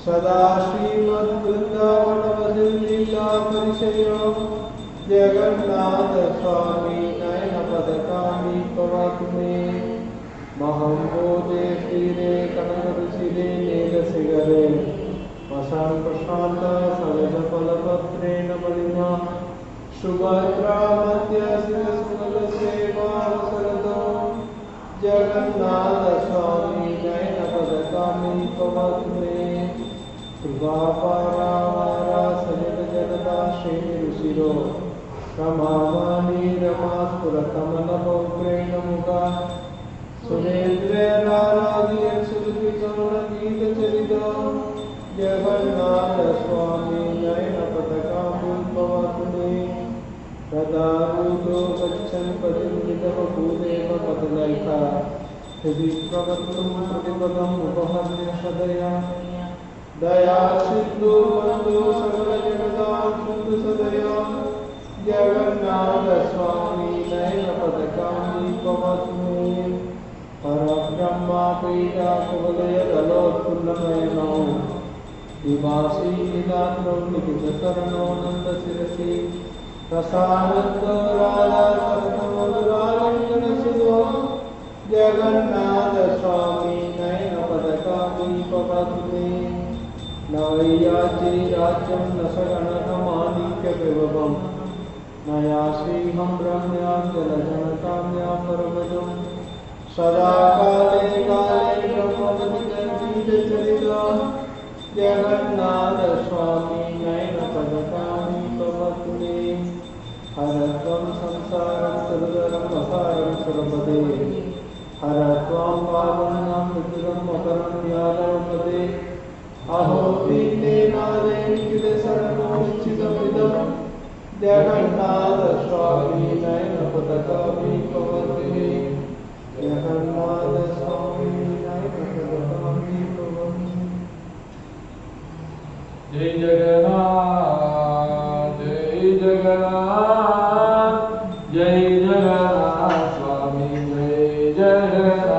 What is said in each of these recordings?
सदा श्रीमद्वृंदावनवसुलीला परिचयो जगन्नाथ स्वामी नयन पदकामी पवतु मे महं बोधे तीरे कनकरुचिरे नीलशिखरे वसन् प्रशान्त सलजफलपत्रेण मलिना सुभद्रा मध्यसिरसुमलसेवावसरतो जगन्नाथ स्वामी नयन पदकामी पवतु मे कृपापारावारा सलित जनता श्री ऋषिरो रमावाणी रमास्फुरकमलपौत्रेण मुखा सुनेन्द्रेराराधियत्सुरभिगौरगीतचरितो जगन्नाथ स्वामी नयनपतकाम्बुल्भवतुमे तदारूढो गच्छन् पतिर्विदवभूदेव पतलैका हृदि प्रवक्तुं प्रतिपदम् उपहर्य सदया दया सिन्धु बन्धु सकलजगदां शुद्ध सदया जगन्नाथ स्वामी नयनपतकाम्बुल्भवतुमे परब्रह्मा पीडा कुवलयदलोत्फुल्लनयनो दिवासी निदात्रो निखिलचरणो नन्दशिरसि प्रसादत्तो राधाकर्णमधुरालिङ्गनशिरो जगन्नाथ स्वामी नयनपतकाम्बुल्भवतुमे नवैयाची राज्यं न सगणकमाणिक्यविभवम् नया श्रीहं रम्यां जलजनकाम्यां परमजम् सदा काले काले ब्रह्मविद्यचरिता जगन्नाथ स्वामी नयनपतकाम्बुल्भवतुमे हरत्वं संसारं सुरदरं असारं सुरपदे हर त्वां पावनं मधुरं मकरं यादवपदे अहो पीते नादे निखिलशरणोचितमिदं जगन्नाथ स्वामी नयनपतकाम्बुल्भवतुमे जगन्नाथ स्वामी नयनपतकाम्बुल्भवतुमे। जय जगन्नाथ जय जगन्नाथ जय जगन्नाथ स्वामी जय जगन्नाथ।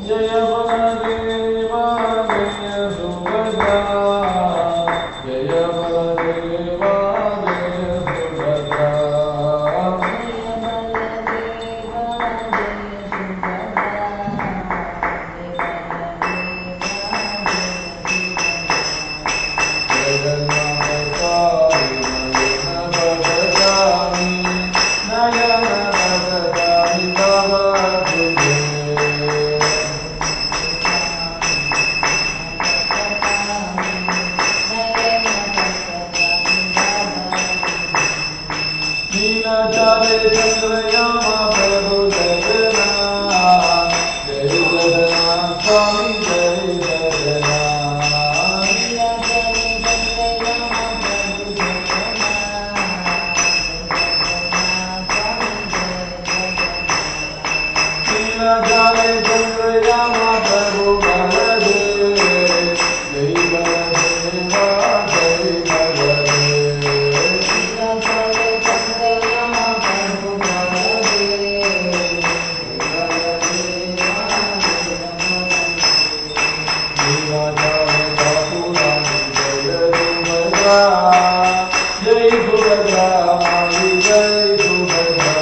जय बलदेवा जय सुभद्रा जय बलदेवा जय Subhadra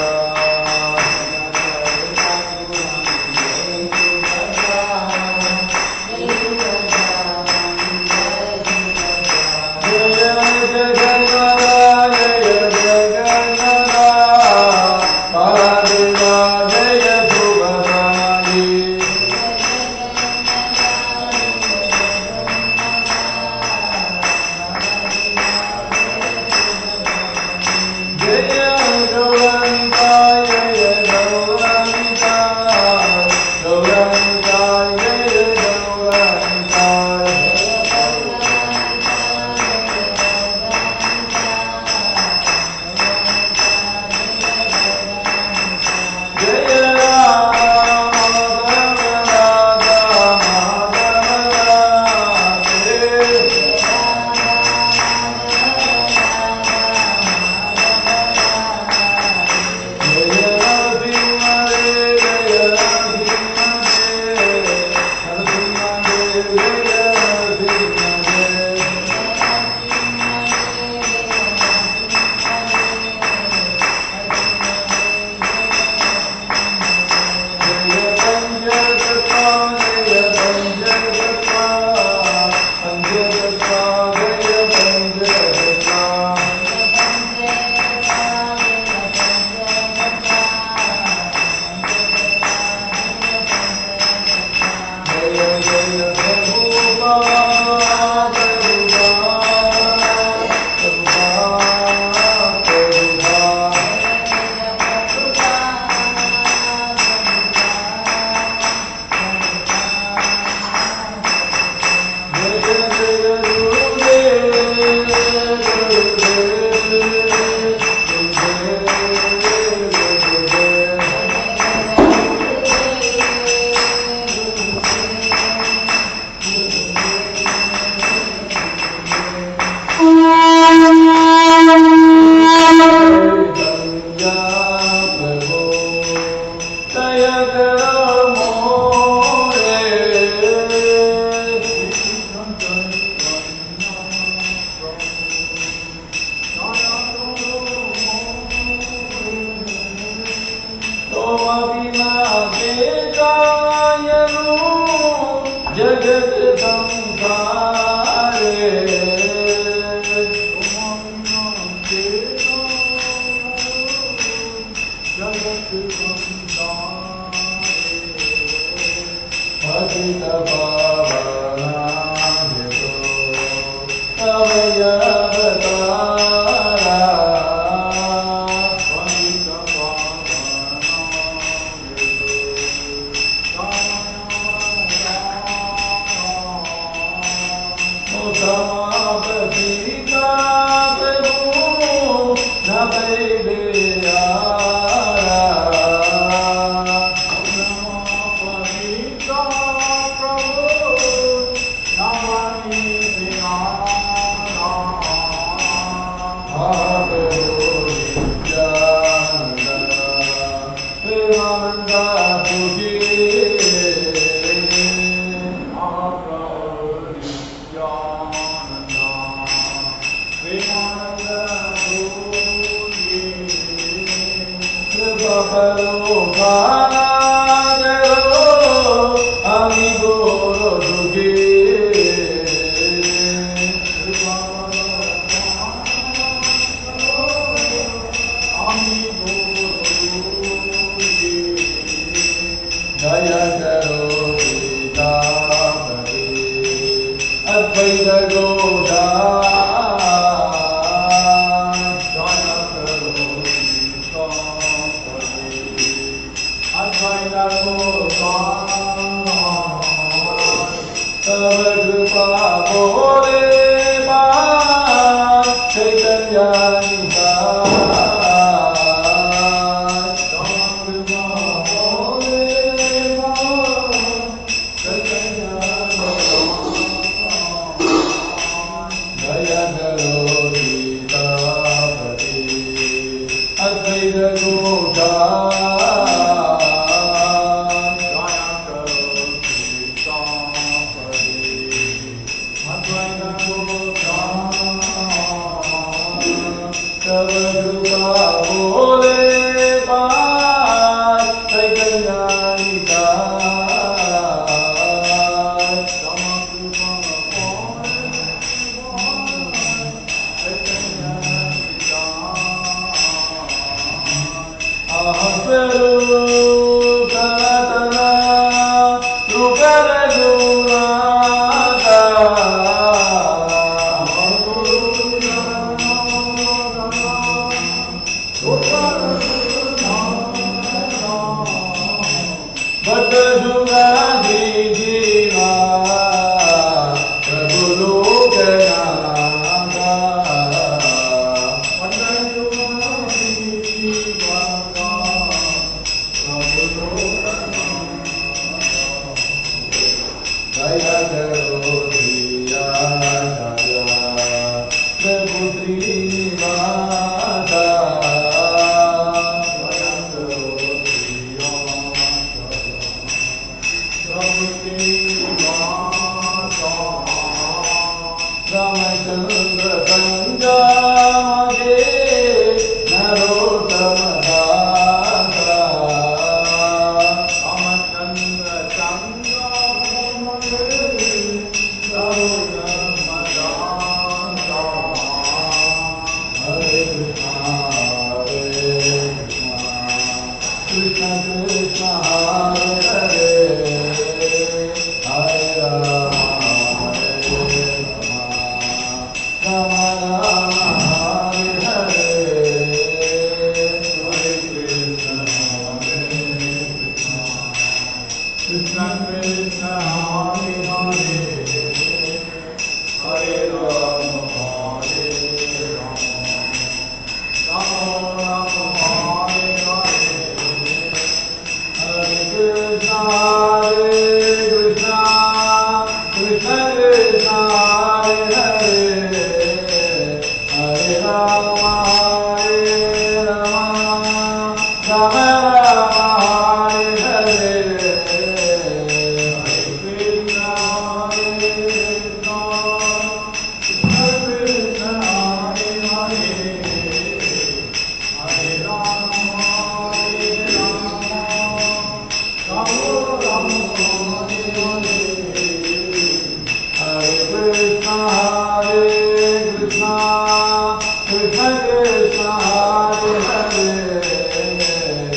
Krishna Krishna Hare Hare Hare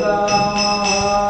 Rama Hare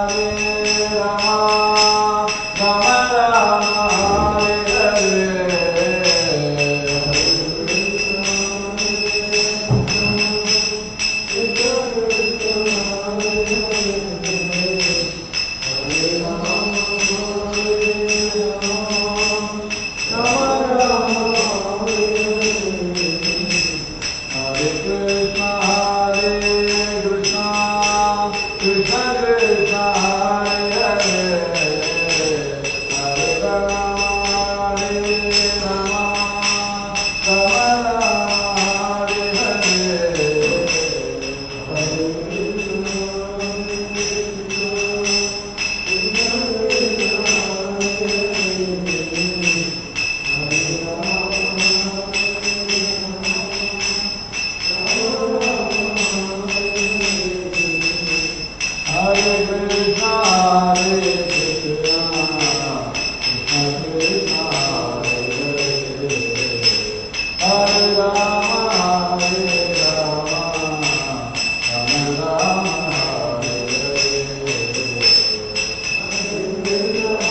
Rama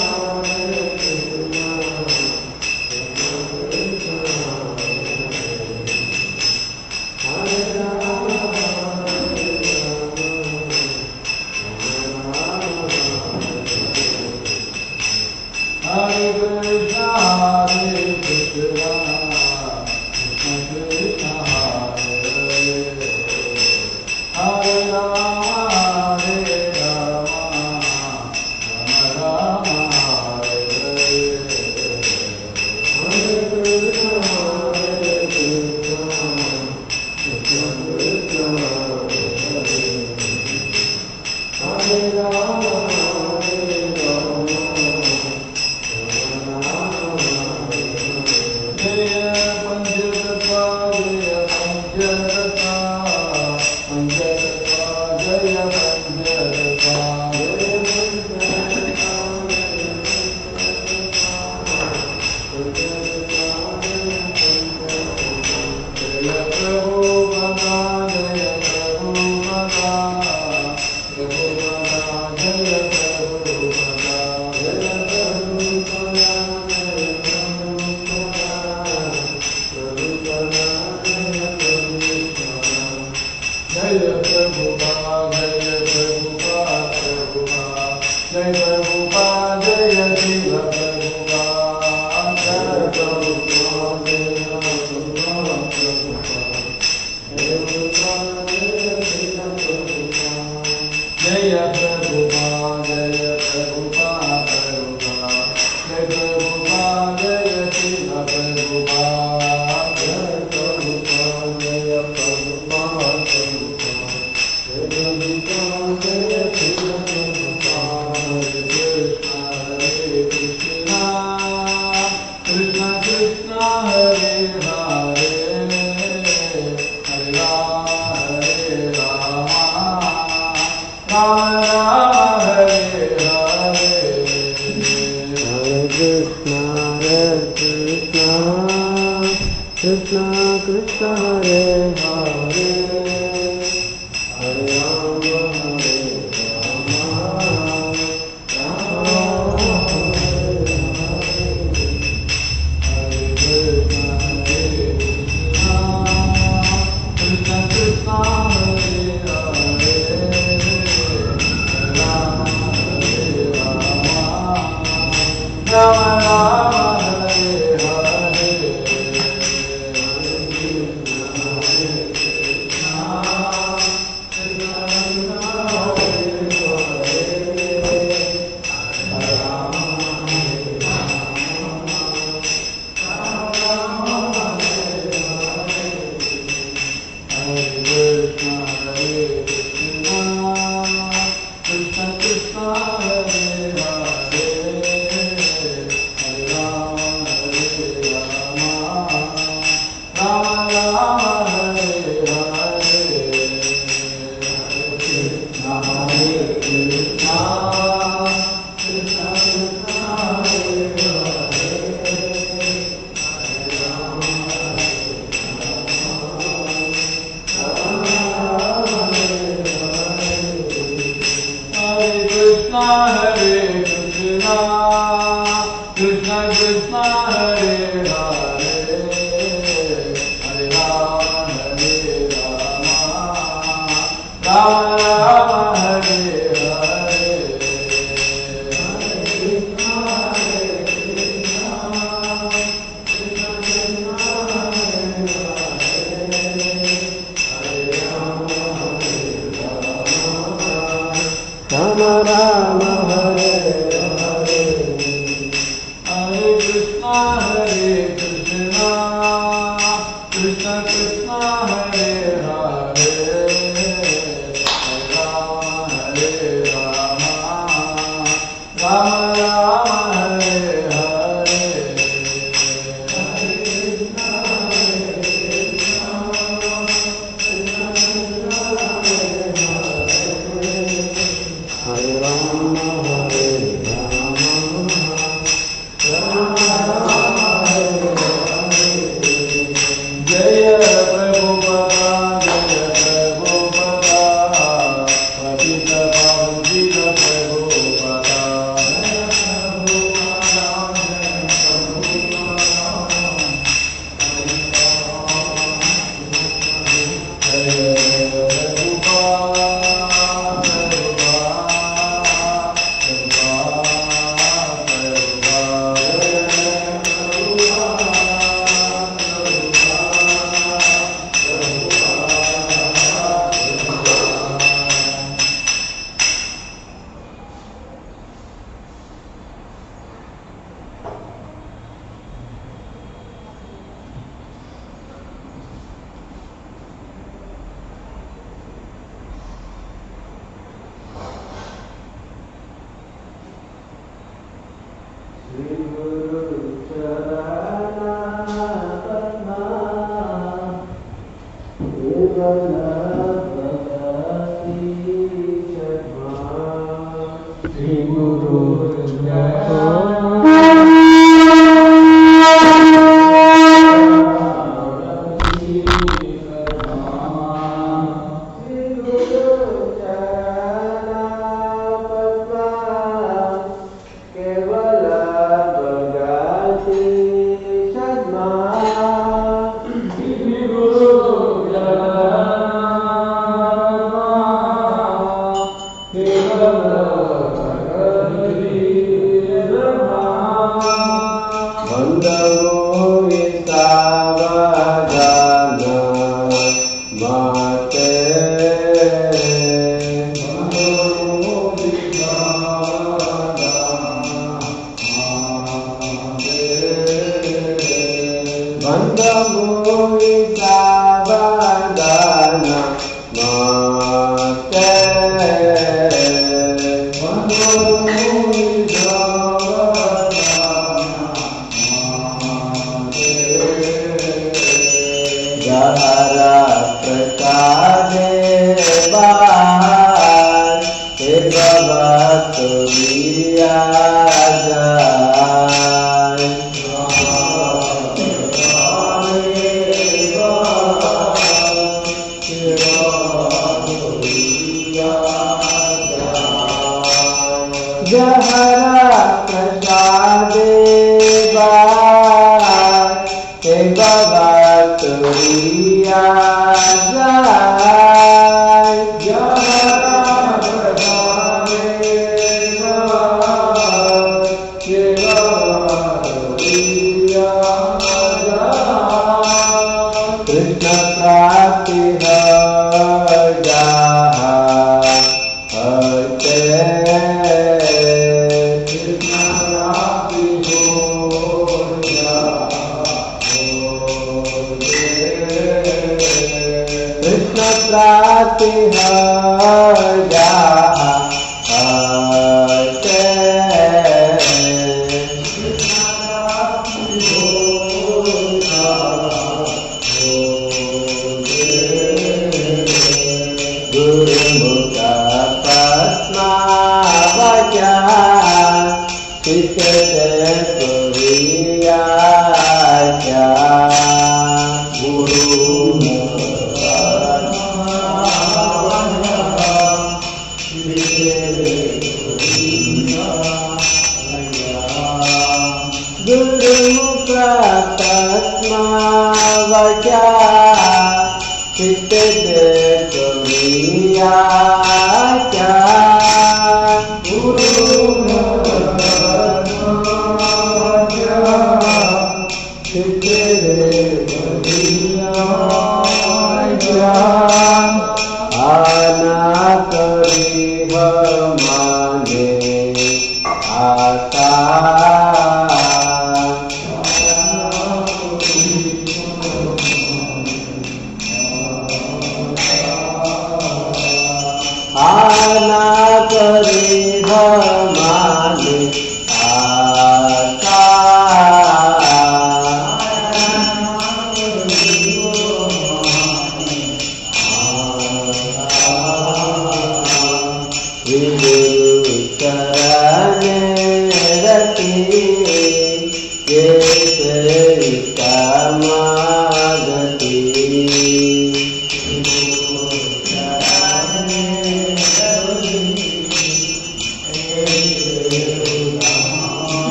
Rama Rama Hare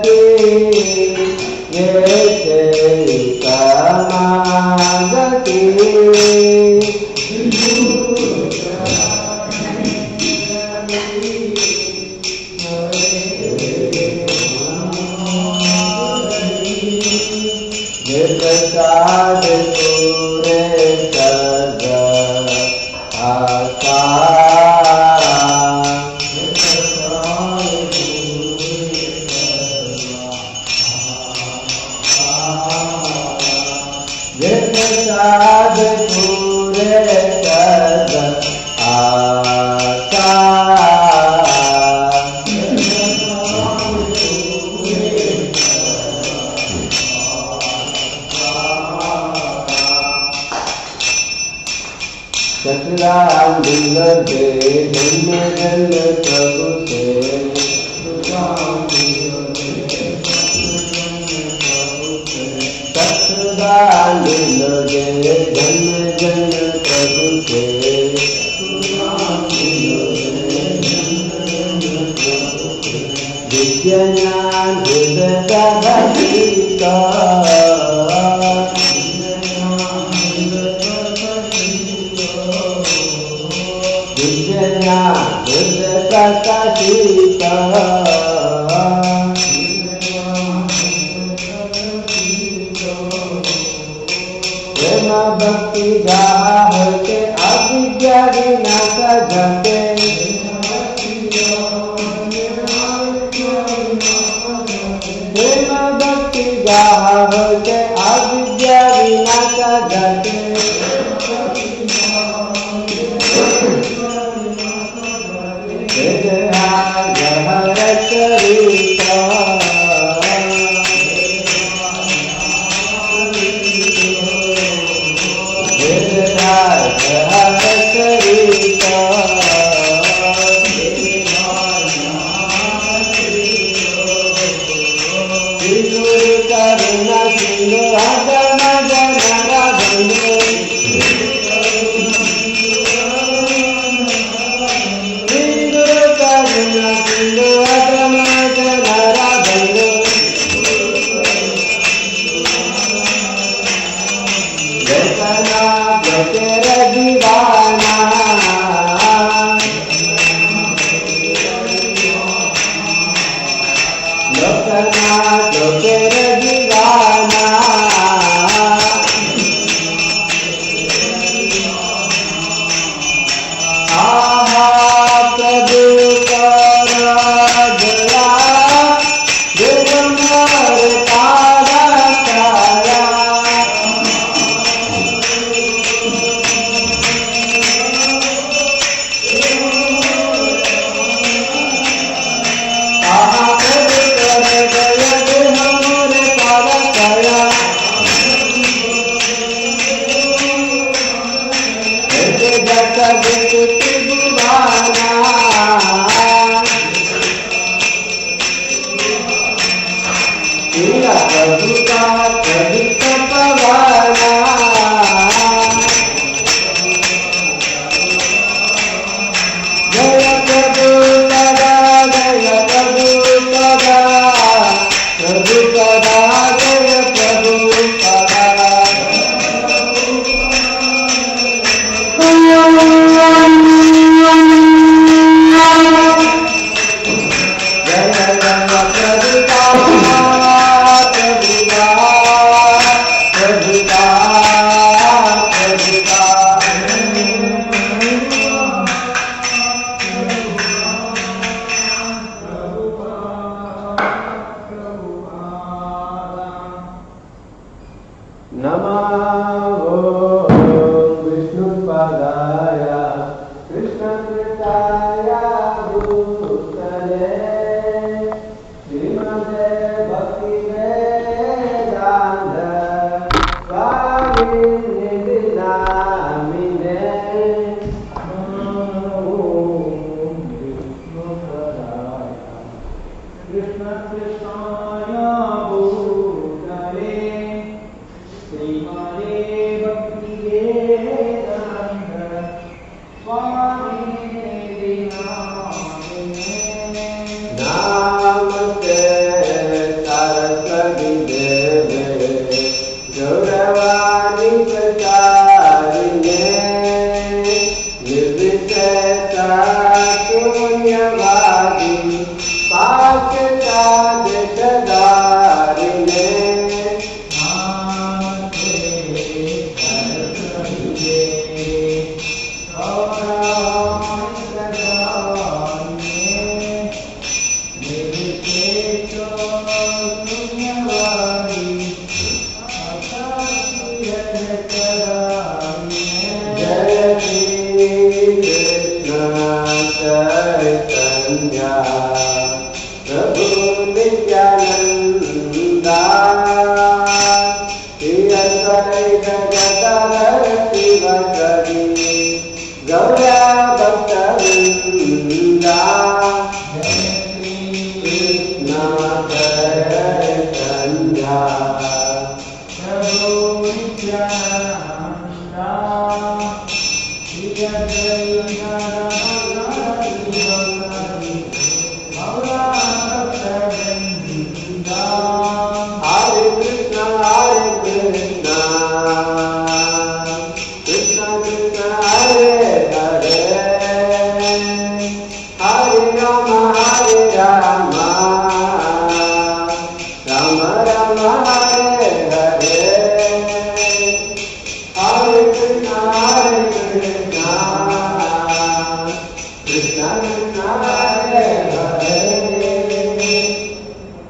गति ये समागति ये प्रसाद पूरे सर्ग आशा ये प्रसाद पूरे सर्ग आशा सतरांगिल के जन्म जन्म प्रभु से सतरांगिल के जन्म जन्म प्रभु से विज्ञान हृदय भक्तिका विज्ञान हृदय प्रकाशिका प्रेम भक्ति गाह के अविद्या विनाश घटे प्रेम भक्ति गाह के अविद्या विनाश घटे नाम के Prabhu Nityananda, Hare Krishna, Krishna Krishna, Hare Hare, Hare Rama, Rama Rama, Hare Hare, Hare Krishna, Krishna Krishna, Hare Hare,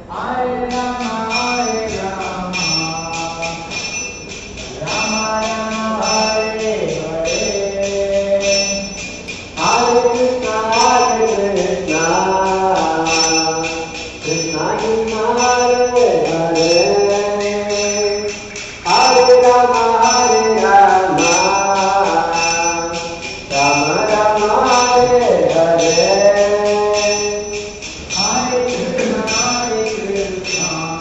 Hare Rama, Rama Rama, Hare Hare, Hare Krishna, Krishna Krishna, Hare Hare, Hare Rama, Rama Rama, Hare Hare, Hare Krishna,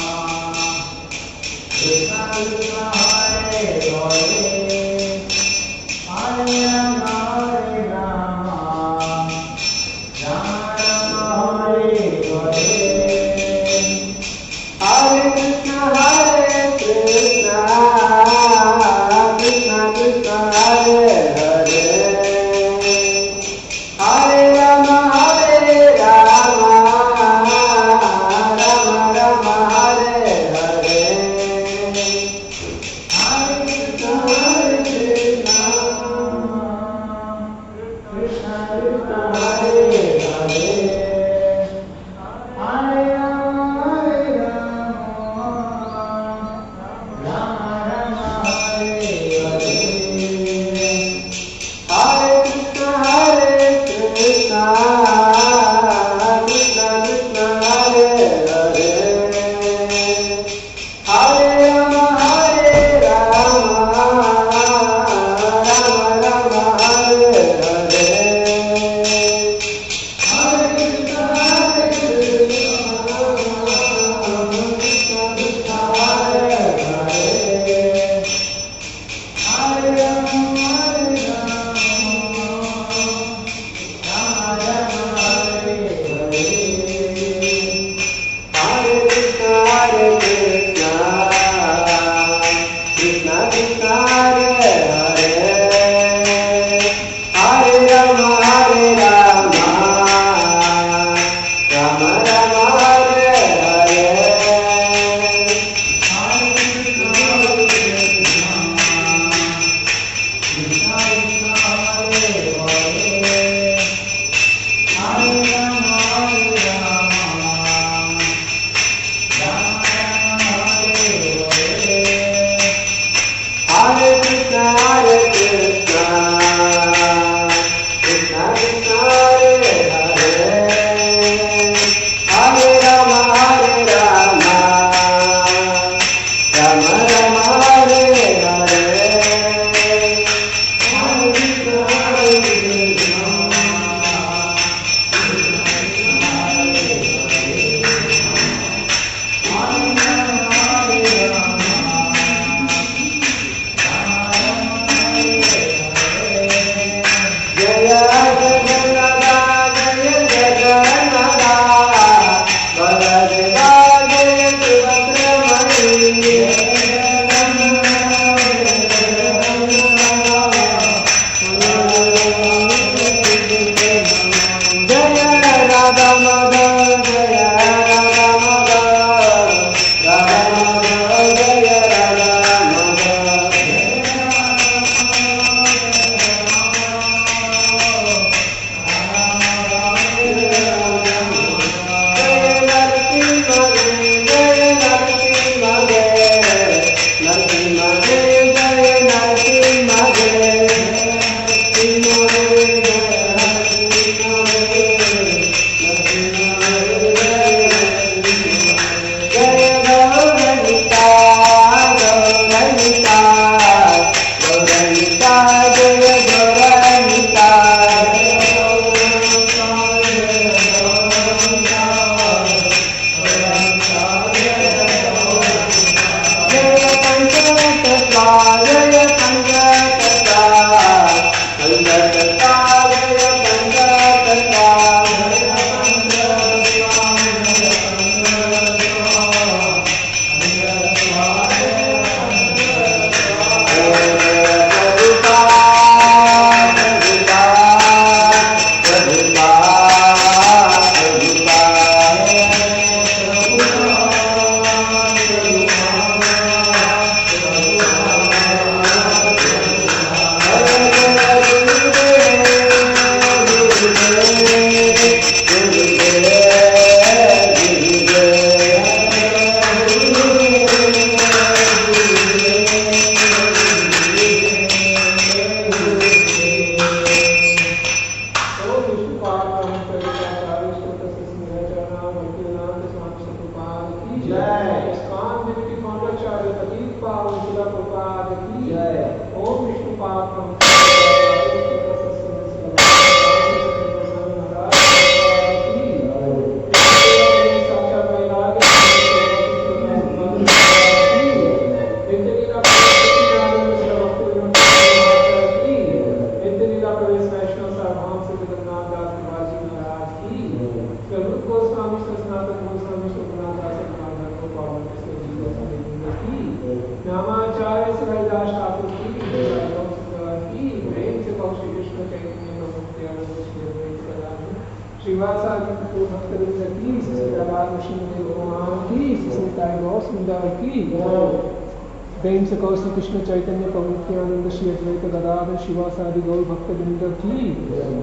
प्रेम से कहो श्री कृष्ण चैतन्य प्रभु नित्यानंद श्री अद्वैत गदाधर शिवासादि गौर भक्त वृंद की,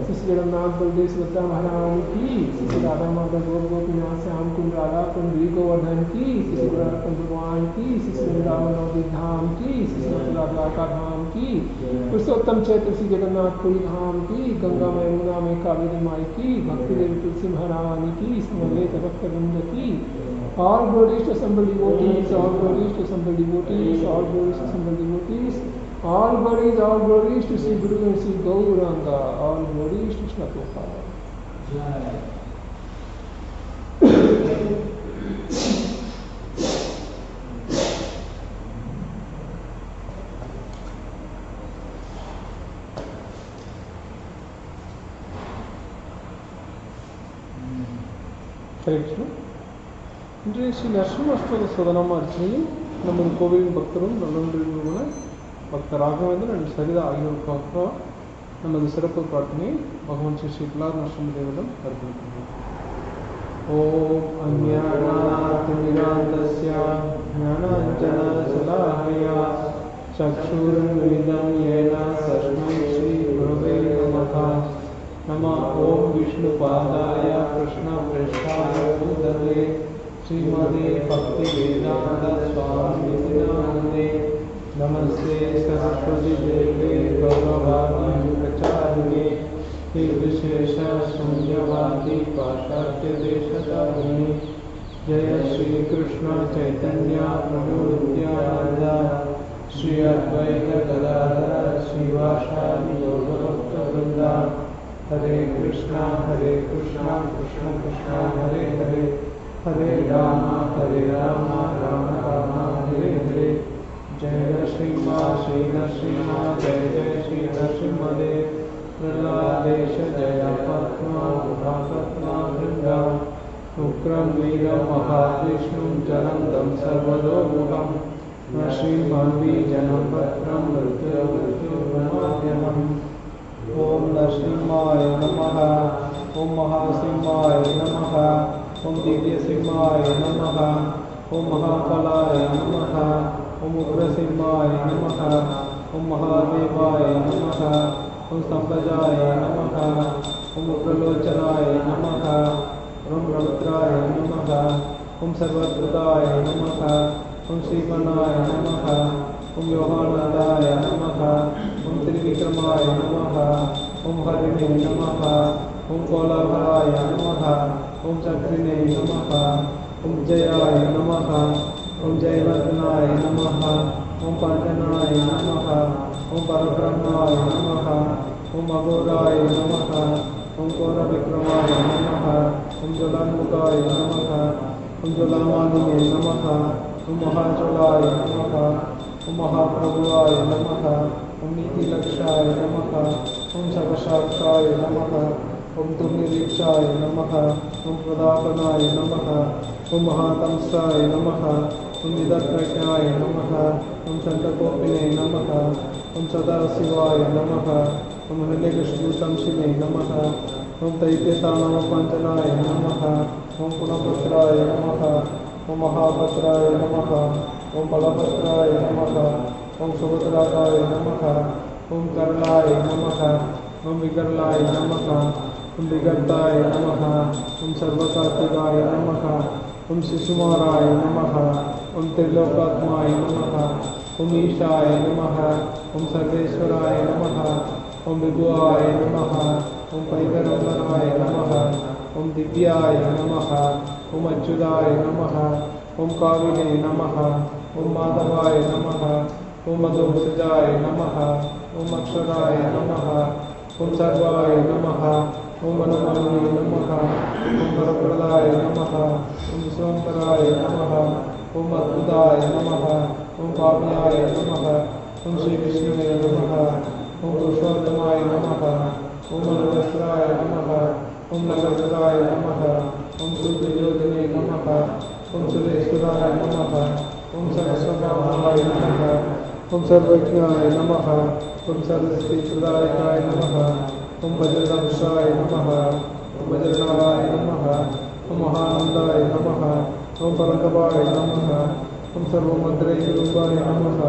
श्री जगन्नाथ बलदेव सुभद्रा महारानी की, श्री राधा माधव गौर गोपीनाथ श्याम कुंड राधा कुंड गोवर्धन की, श्री गुरुनाथ भगवान की, श्री वृंदावन नवदीप धाम की, श्री मथुरा द्वारका धाम की, पुरुषोत्तम चैत्र श्री जगन्नाथपुरी धाम की, गंगा में यमुना में कावेरी माई की, भक्ति देवी तुलसी महारानी की, समवेत भक्त वृंद की, all glories to assembled devotees, all glories to assembled devotees, all glories to assembled devotees, all glories to Sri Guru and Sri Gauranga, all glories to Sri Prabhupada. Hare Krishna. இன்றைய ஸ்ரீ நரசிம்ம சோதனம் அர்ச்சனையில் நமது கோவிலின் பக்தரும் நல்லொன்றிலுமான பக்தர் ராகவேந்திரன் அண்ட் சரிதா ஆகியோருக்காக நமது சிறப்பு பிரார்த்தனை பகவான் ஸ்ரீ ஸ்ரீலா நரசிம்மதேவரிடம் அர்ப்பணிக்கின்றோம். ஓம் அஞ்ஞானாதிமிராந்தஸ்ய ஞானாஞ்சனசலாகயா சக்ஷுருன்மிலிதம் येन तस्मै श्री गुरवे नमः. नमः ओम विष्णुपादाय कृष्णप्रेष्ठाय भूतले श्रीमते भक्तिवेदांत स्वामी नामने. नमस्ते सरस्वती देवे गौरवाणी प्रचारिणे निर्विशेष शून्यवादी पाश्चात्य देशतारिणे. जय श्री कृष्ण चैतन्य प्रभु नित्यानंद श्री अद्वैत गदाधर श्रीवासादि गौरभक्तवृंद. हरे कृष्णा कृष्ण कृष्ण हरे हरे, हरे राम राम राम हरे हरे. जय नरसिंहा श्री नरसिंहा, जय जय श्री नरसिंहदेव. प्रहलादेश जय पद्मा महापद्मा वृंदा. उग्रं वीरं महाविष्णुं जलन्तं सर्वतोमुखं. नृसिंहबीजनं भद्रं मृत्युर्मृत्युर्नमाम्यहम्. ओम नरसिंहाय नमः, ओम महासिंहाय नमः, ओम दिव्य सिंहाय नमः, ओम महाफलाय नमः, ओम उग्रसिंहाय नमः, ओम महादेवाय नमः, ओम संपजाय नमः, ओम उग्रलोचनाय नमः, ओम रौद्राय नमः, ओम सर्वभूताय नमः, ओम श्रीमनाय नमः, ओम योगानंदाय नमः, ओम त्रिविक्रमाय नमः, ओम हरिणे नमः, ओम कोलाभराय नमः, ओम चक्रिणे नमः, ओम जयाय नमः, ओम जयवर्धनाय नमः, ओम पंचनाय नमः, ओम परब्रह्माय नमः, ओम अघोराय नमः, ओम घोरविक्रमाय नमः, ओम ज्वलन्मुखाय नमः, ओम ज्वलमालिने नमः, ओम महाचलाय नमः, ओम महाप्रभुवाय नमः। ओम नीतिलक्षाय नमः। ओम सर्वशाक्षाय नमः। ओम तुर्निरीक्षाय नमः। ओम प्रदापनाय नमः। ओम महातमसाय नमः। ओम निदप्रज्ञाय नमः। ओम शंतकोपिने नमः। ओम सदाशिवाय नमः। ओम हृदयकृष्णशंसिने नमः। ओम तैत्यतानवपञ्चनाय नमः। ओम पुनपत्राय नमः। ओम महापत्राय नमः। ओम बलभद्राय नमः। ओम सुभद्राय नमः। ओम करलाय नमः। ओम विकरलाय नमः। ओम विगताय नमः। ओम सर्वसात्विकाय नमः। ओम शिशुमाराय नमः। ओम त्रिलोकात्माय नमः। ओम ईशाय नमः। ओम सर्वेश्वराय नमः। ओम विभुआय नमः। ओम पैगम्बराय नमः। ओम दिव्याय नमः। ओम अच्युताय नमः। ओम कारुणे नमः। ओम माधवाय नमः। ओम मधुसूदनाय नमः। ओम अक्षराय नमः। ओम सर्वाय नमः। ओम मनोमये नमः। ओम वरप्रदाय नमः। ओम विश्वंकराय नमः। ओम अद्भुताय नमः। ओम काव्याय नमः। ओम श्री विष्णुवे नमः। ओम पुरुषोत्तमाय नमः। ओम मनोवस्त्राय नमः। ओम नगरधराय नमः। ओम सूर्यज्योतिने नमः। ओम सुरेश्वराय नमः। ओम सर्वस्वभावाय नमः। ओम सर्वज्ञाय नमः। ओम सर्वसिद्धिप्रदायकाय नमः। ओम वज्रदंशाय नमः। ओम वज्रनाभाय नमः। ओम महानंदाय नमः। ओम परतपाय नमः। ओम सर्वमंत्रेश्वरूपाय नमः।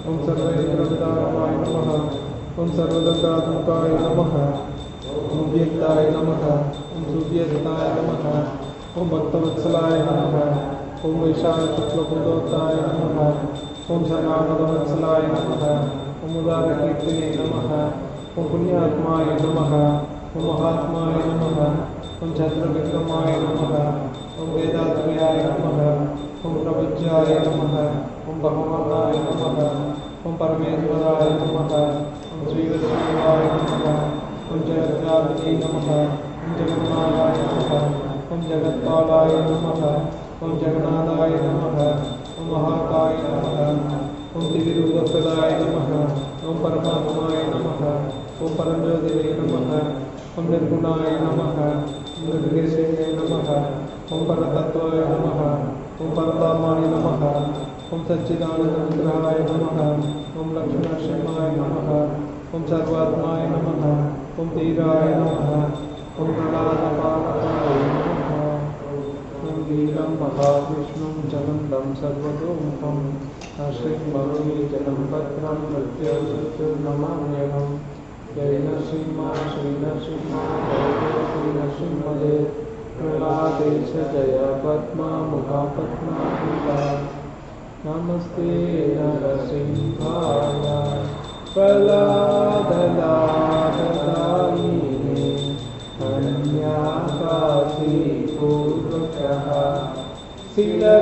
ओम सर्वेन्द्रविदारणाय नमः। ओम सर्वलोकात्मकाय नमः। ओम व्यक्ताय नमः। ओम सुव्यक्ताय नमः। ओम भक्तवत्सलाय नमः। ओम वैशाख शुक्लकुंडोत्ताय नमः। ओम शरणागतवत्सलाय नमः। ओम उदारकीर्तिने नमः। ओम पुण्यात्माय नमः। ओम महात्माय नमः। ओम चंद्रविक्रमाय नमः। ओम वेदात्मयाय नमः। ओम प्रभुज्याय नमः। ओम भगवानाय नमः। ओम परमेश्वराय नमः। ओम श्रीवत्सवाय नमः। ओम जगद्व्यापिने नमः। ओम जगन्नाथाय नमः। ओम जगत्पालाय नमः। ओम जगन्नाथाय नमः। ओम महाकाय नमः। ओम दिव्यरूपप्रदाय नमः। ओम परमात्माय नमः। ओम परमज्योतिवे नमः। ओम निर्गुणाय नमः। ओम निर्विशेषे नमः। ओम परतत्वाय नमः। ओम परधामाय नमः। ओम सच्चिदानंदविग्रहाय नमः। ओम लक्ष्मीनरसिंहाय नमः। ओम सर्वात्माय नमः। ओम धीराय नमः। ओम प्रहलादपालकाय नमः। ओम वीरं महाविष्णुं जगन्तं सर्वतोमुखम् अश्रीं भद्रं मृत्युर्नमाम्यहम्। जय नरसिंह श्रीनरसिंह जय जय श्रीनरसिंहदेव। प्रहलादेश जय पद्मामुखा पद्मामुखा। नमस्ते नरसिंहाय प्रहलादलाददायिने अन्याकाशीपूर्वकः शीलकङ्कालकालाय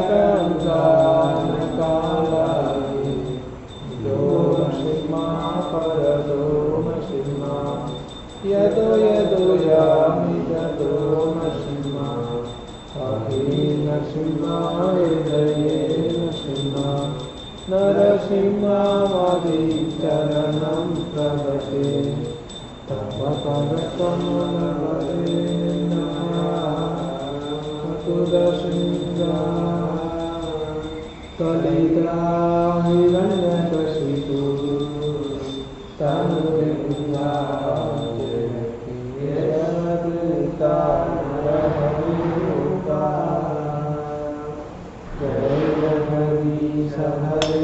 दोषिमा परतो नशिमा यदो यदो यामि ततो नशिमा अहे नरसिंहाय जये नरसिंहा नरसिंहादिचरणं प्रवते तव करकमलवरे नमः कलिता हिरण्यकशिपु तनुर्विद्या यदृता नरहरिरूपा जय जगदीश हरे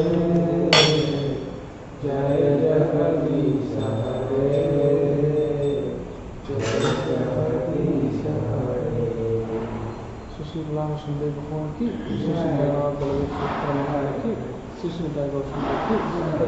जय जगदीश हरे जय जगदीश हरे। सुश्री सुंदर भगवान की सुश्री महाराज की सुश्री टाइगर सुंदर की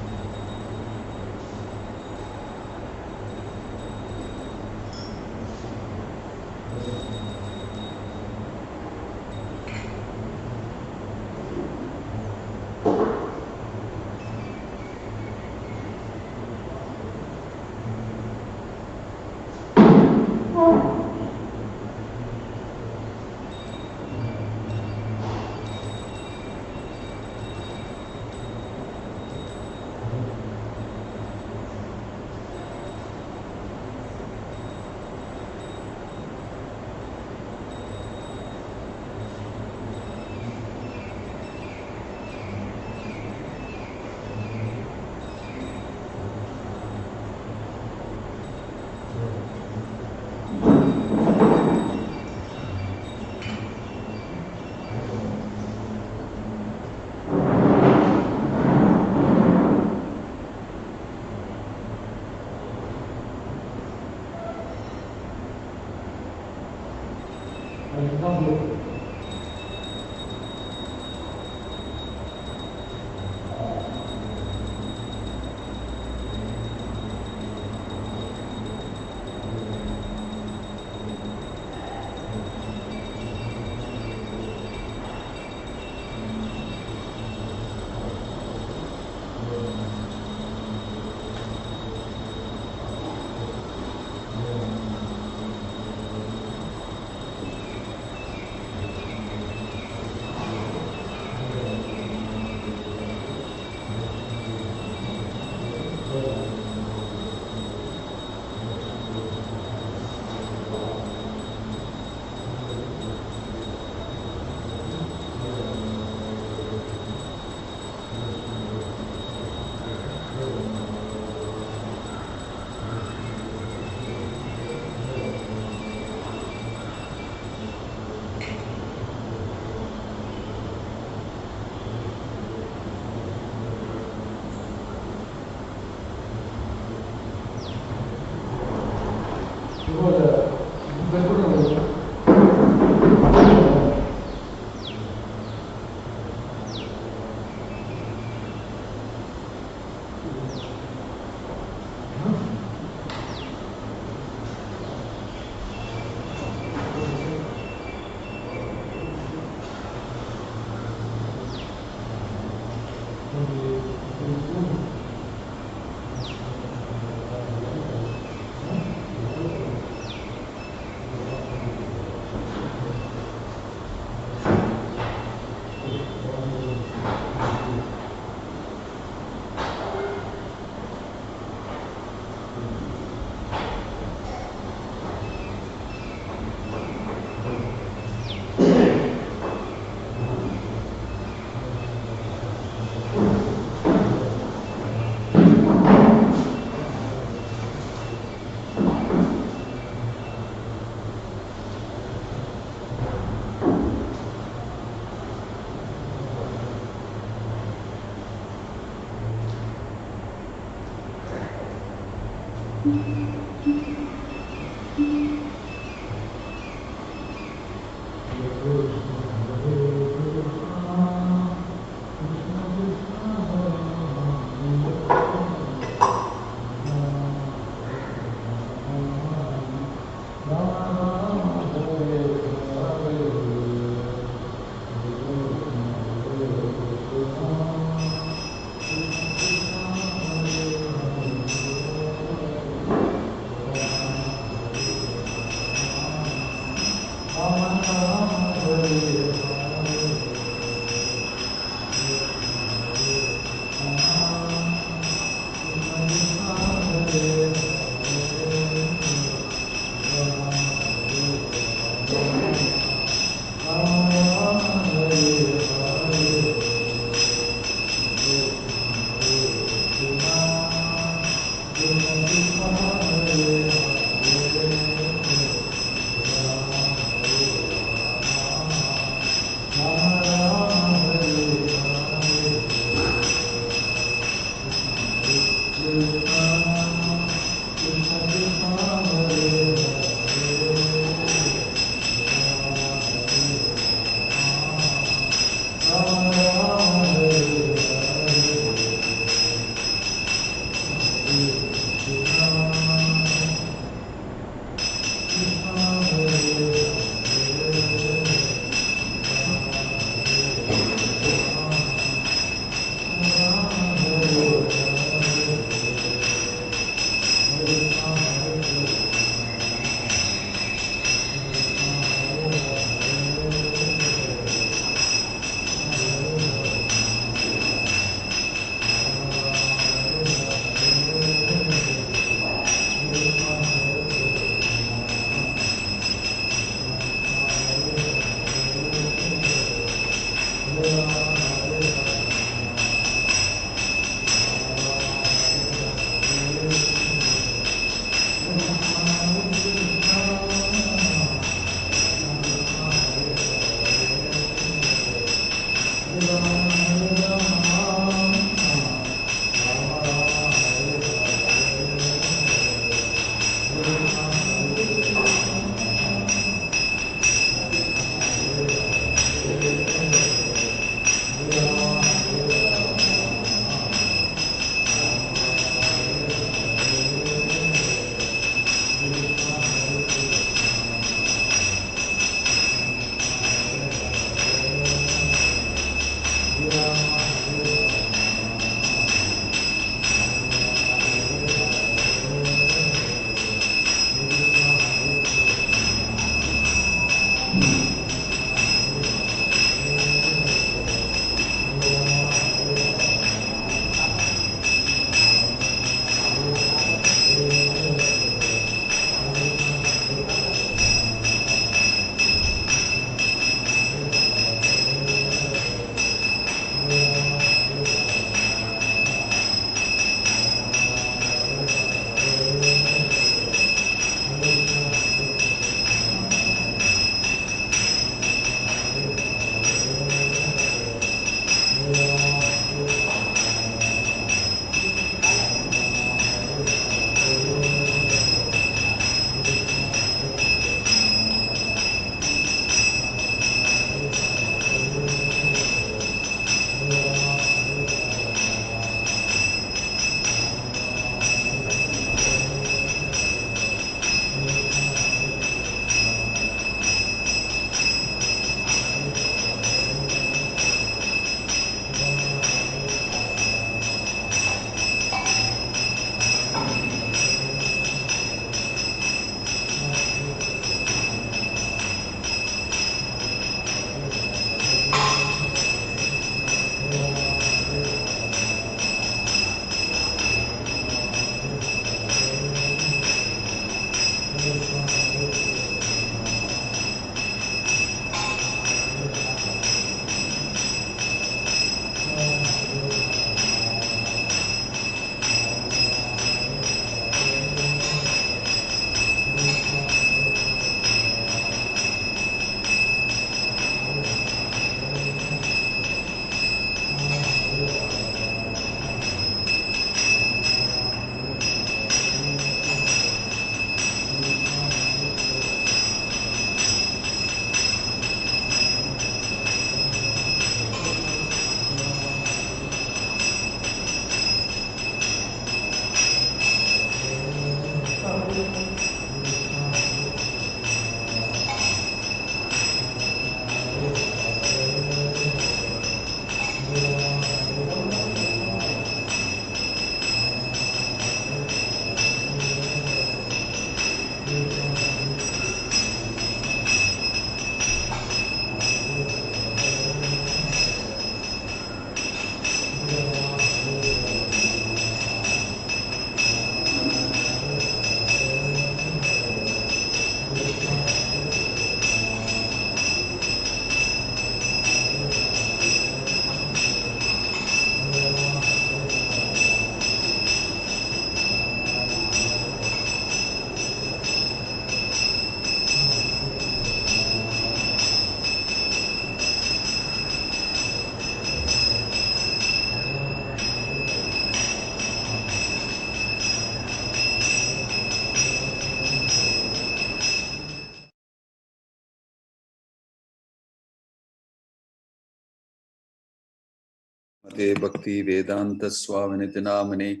Mate Bhakti Vedanta Swaminithi Namane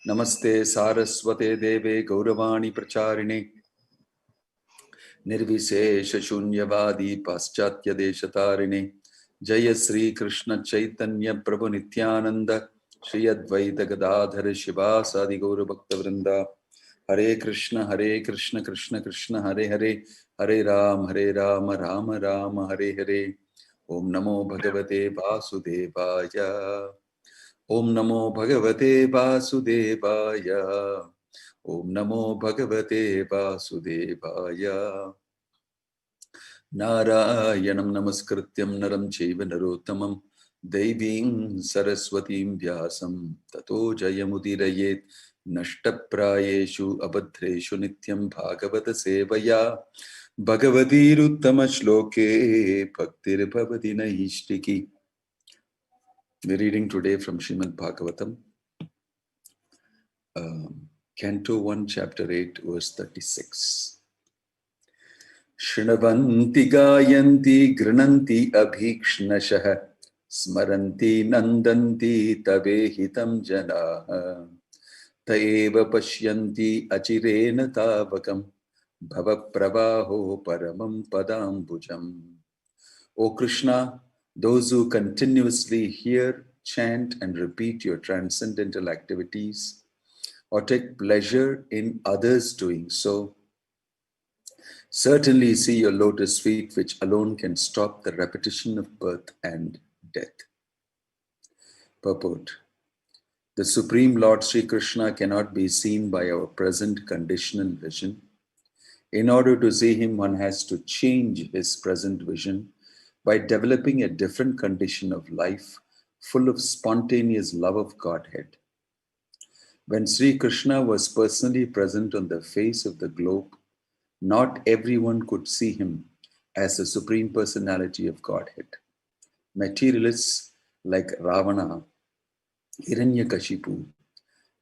Namaste Saraswate Deve Gauravani Pracharine Nirvisesha Shunyavadi Paschatya Deshatarine Jaya Sri Krishna Chaitanya Prabhu Nityananda Shri Advaita Gadadhara Shivasadi Gaura Bhakta Vrinda Hare Krishna Krishna Krishna Hare Hare Hare Ram Rama Rama Hare Hare Om Namo Bhagavate Vasudevaya Om Namo Bhagavate Vasudevaya Om Namo Bhagavate Vasudevaya Narayanam Namaskrityam Naram Chaiva Narottamam Deving Saraswatim Vyasam Tato Jayamudirayet Nashtaprayeshu Abhadreshu Nityam Bhagavata Sevaya Bhagavati Uttama Shloke Bhaktir Bhavati Naishtiki. We're reading today from Srimad Bhagavatam, Canto 1, Chapter 8, verse 36. Shrinavanti gayanti grananti abhikshnashah smaranti nandanti tavehitam janaha taeva pashyanti achirena tavakam bhavapravaho paramam padambujam. O Krishna, those who continuously hear, chant and repeat your transcendental activities or take pleasure in others doing so, certainly see your lotus feet, which alone can stop the repetition of birth and death. Purport. The Supreme Lord Sri Krishna cannot be seen by our present conditional vision. In order to see him, one has to change his present vision by developing a different condition of life, full of spontaneous love of Godhead. When Sri Krishna was personally present on the face of the globe, not everyone could see him as the Supreme Personality of Godhead. Materialists like Ravana, Hiranyakashipu,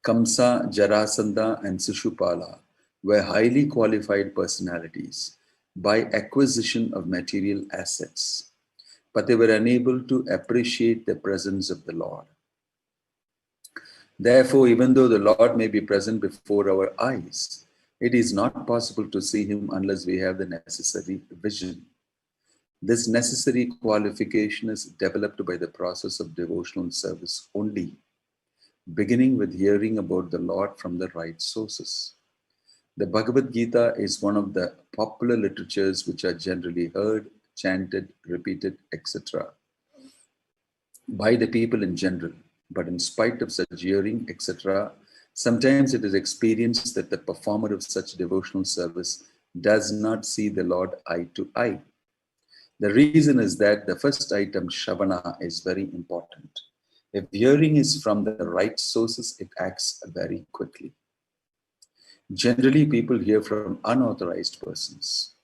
Kamsa, Jarasandha, and Sishupala were highly qualified personalities by acquisition of material assets, but they were unable to appreciate the presence of the Lord. Therefore, even though the Lord may be present before our eyes, it is not possible to see him unless we have the necessary vision. This necessary qualification is developed by the process of devotional service only, beginning with hearing about the Lord from the right sources. The Bhagavad Gita is one of the popular literatures which are generally heard, chanted, repeated, etc. by the people in general. But in spite of such hearing, etc., sometimes it is experienced that the performer of such devotional service does not see the Lord eye to eye. The reason is that the first item, Shavana, is very important. If hearing is from the right sources, it acts very quickly. Generally, people hear from unauthorized persons.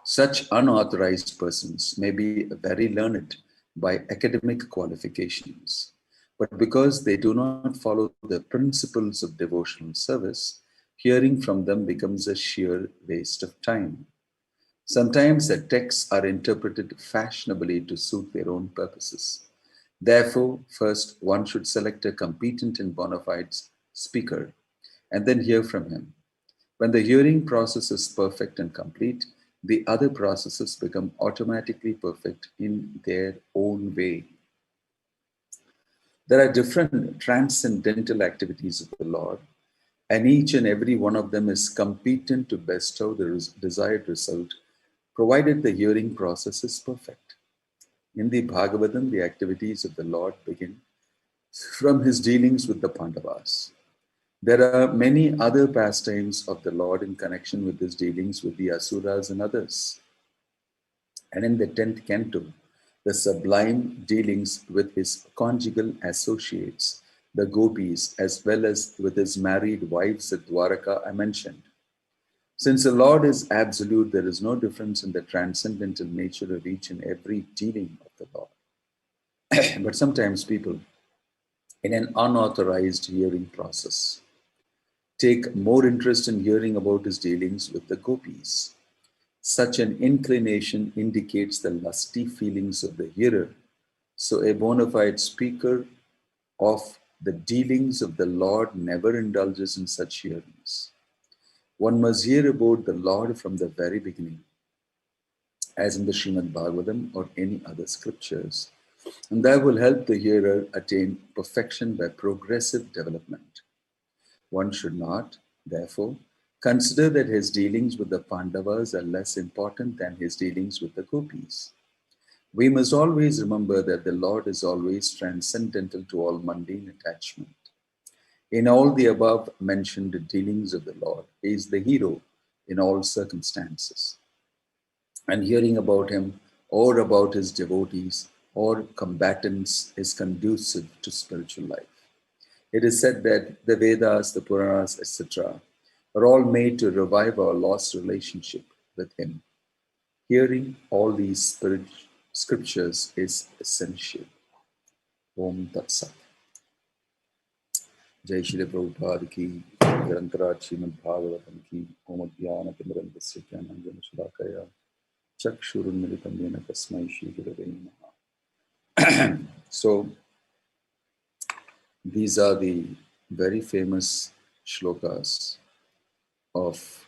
Such unauthorized persons may be very learned by academic qualifications, but because they do not follow the principles of devotional service, hearing from them becomes a sheer waste of time. Sometimes the texts are interpreted fashionably to suit their own purposes. Therefore, first one should select a competent and bona fide speaker and then hear from him. When the hearing process is perfect and complete, the other processes become automatically perfect in their own way. There are different transcendental activities of the Lord, and each and every one of them is competent to bestow the desired result, provided the hearing process is perfect. In the Bhagavatam, the activities of the Lord begin from his dealings with the Pandavas. There are many other pastimes of the Lord in connection with his dealings with the Asuras and others. And in the 10th canto, the sublime dealings with his conjugal associates, the gopis, as well as with his married wives at Dwaraka are mentioned. Since the Lord is absolute, there is no difference in the transcendental nature of each and every dealing of the Lord. But sometimes people, in an unauthorized hearing process, take more interest in hearing about his dealings with the gopis. Such an inclination indicates the lusty feelings of the hearer. So a bona fide speaker of the dealings of the Lord never indulges in such hearings. One must hear about the Lord from the very beginning, as in the Srimad Bhagavatam or any other scriptures, and that will help the hearer attain perfection by progressive development. One should not, therefore, consider that his dealings with the Pandavas are less important than his dealings with the gopis. We must always remember that the Lord is always transcendental to all mundane attachment. In all the above mentioned dealings of the Lord, he is the hero in all circumstances. And hearing about him or about his devotees or combatants is conducive to spiritual life. It is said that the Vedas, the Puranas, etc., are all made to revive our lost relationship with him. Hearing all these scriptures is essential. Om Tat Sat. Jai Shri Prabhupada ki, Grantharaj Srimad Bhagavatam ki, Om Adhyana Timrandasya Jnananjana Shalakaya, Chakshurunmilitam Yena Tasmai Shri Gurave Namaha. So, these are the very famous shlokas of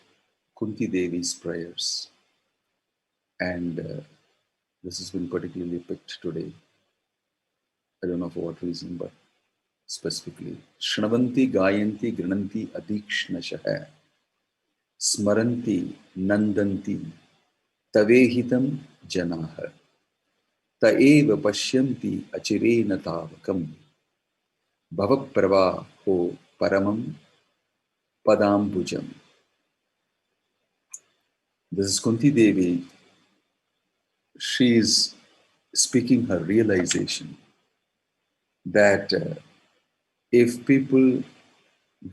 Kunti Devi's prayers, and this has been particularly picked today. I don't know for what reason, but specifically, Shravanti Gayanti Grananti Adikshnashah Smaranti Nandanti Tavehitam Janah Taeva Pashyanti Achirena Tavakam Bhavaprava Ho Paramam Padambujam. This is Kunti Devi. She is speaking her realization that if people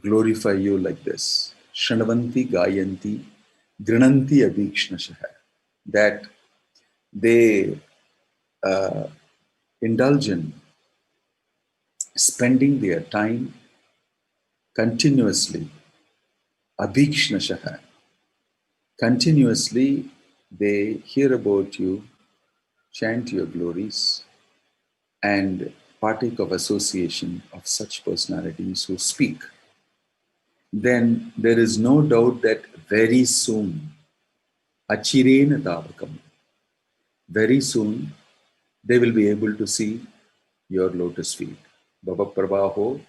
glorify you like this, Shanavanti Gayanti Grinanti Adikshnashah, that they indulge in spending their time continuously, Adikshnashah, continuously they hear about you, chant your glories, and partake of association of such personalities who speak, then there is no doubt that very soon, Achirena Tavakam, very soon they will be able to see your lotus feet. Bhava Prabhaho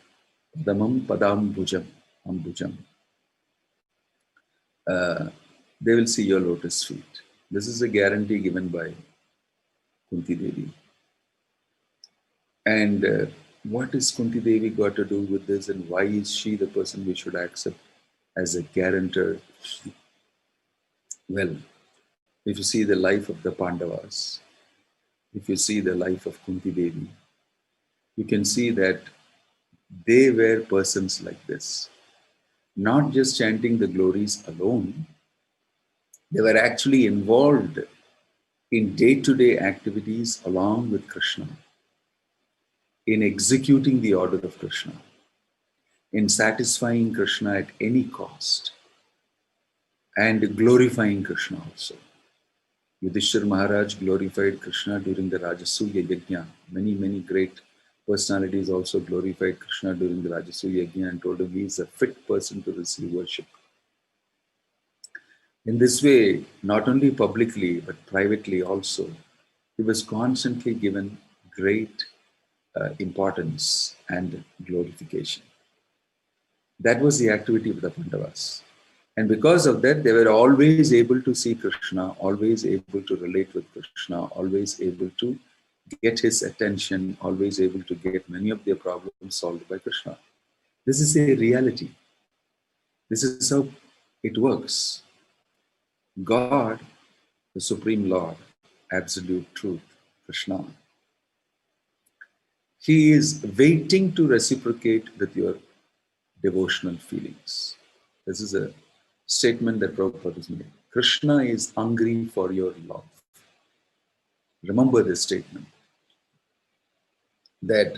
Padamam Padambujam Ambujam. They will see your lotus feet. This is a guarantee given by Kunti Devi. And what is Kunti Devi got to do with this, and why is she the person we should accept as a guarantor? Well, if you see the life of the Pandavas, if you see the life of Kunti Devi, you can see that they were persons like this. Not just chanting the glories alone, they were actually involved in day-to-day activities along with Krishna, in executing the order of Krishna, in satisfying Krishna at any cost, and glorifying Krishna also. Yudhishthir Maharaj glorified Krishna during the Rajasuya Yajna. Many great personalities also glorified Krishna during the Rajasuya Yajna and told him he is a fit person to receive worship. In this way, not only publicly but privately also, he was constantly given great importance and glorification. That was the activity of the Pandavas. And because of that, they were always able to see Krishna, always able to relate with Krishna, always able to get his attention, always able to get many of their problems solved by Krishna. This is a reality. This is how it works. God, the Supreme Lord, absolute truth, Krishna, he is waiting to reciprocate with your devotional feelings. This is a statement that Prabhupada has made. Krishna is hungry for your love. Remember this statement, that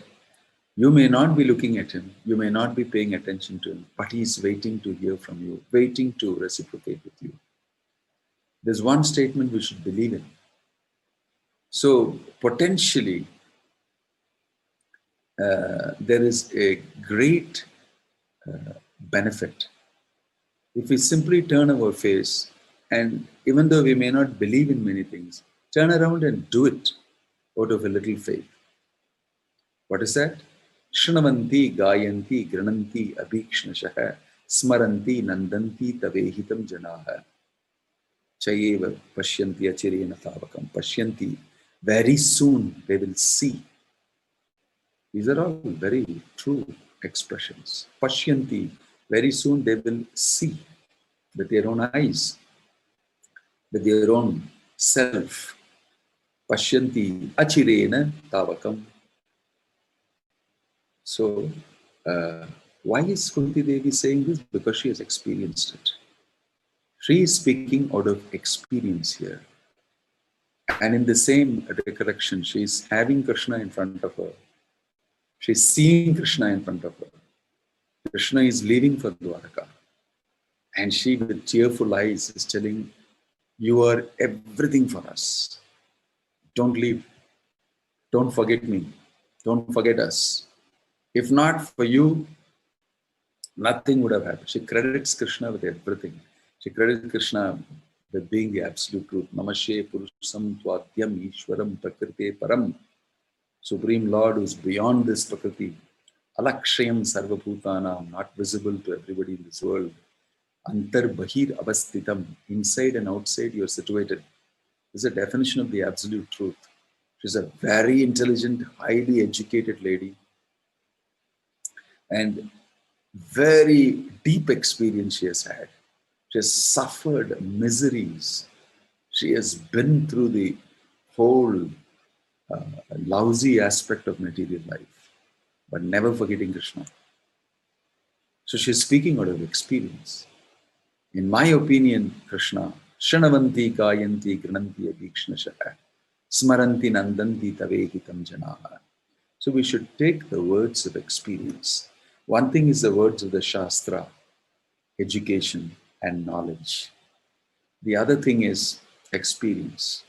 you may not be looking at him, you may not be paying attention to him, but he is waiting to hear from you, waiting to reciprocate with you. There's one statement we should believe in. So potentially, there is a great benefit if we simply turn our face, and even though we may not believe in many things, turn around and do it out of a little faith. What is that? Shrunavanti, Gayanti, Grananti, Abhikshnashaha, Smaranti, Nandanti, Tavehitam Janaha, Chayeva, Pashyanti, Achirena Tavakam, Pashyanti. Very soon they will see. These are all very true expressions. Pashyanti, very soon they will see with their own eyes, with their own self. Pashyanti, Achirena Tavakam. So, why is Kunti Devi saying this? Because she has experienced it. She is speaking out of experience here. And in the same recollection, she is having Krishna in front of her. She is seeing Krishna in front of her. Krishna is leaving for Dwaraka. And she, with tearful eyes, is telling, you are everything for us. Don't leave. Don't forget me. Don't forget us. If not for you, nothing would have happened. She credits Krishna with everything. She credits Krishna with being the absolute truth. Namashe Purusham Tvadyam Ishwaram Prakrite Param. Supreme Lord who is beyond this Prakriti. Alakshayam Sarvabhutanam, not visible to everybody in this world. Antar Bahir Avastitam, inside and outside you are situated. This is a definition of the absolute truth. She's a very intelligent, highly educated lady. And very deep experience she has had. She has suffered miseries. She has been through the whole lousy aspect of material life, but never forgetting Krishna. So she's speaking out of experience. In my opinion, Krishna, Shanavanti Kayanti Grananti Abhikshnashaha, Smaranti Nandanti Tavehitam Janaha. So we should take the words of experience. One thing is the words of the Shastra, education and knowledge. The other thing is experience.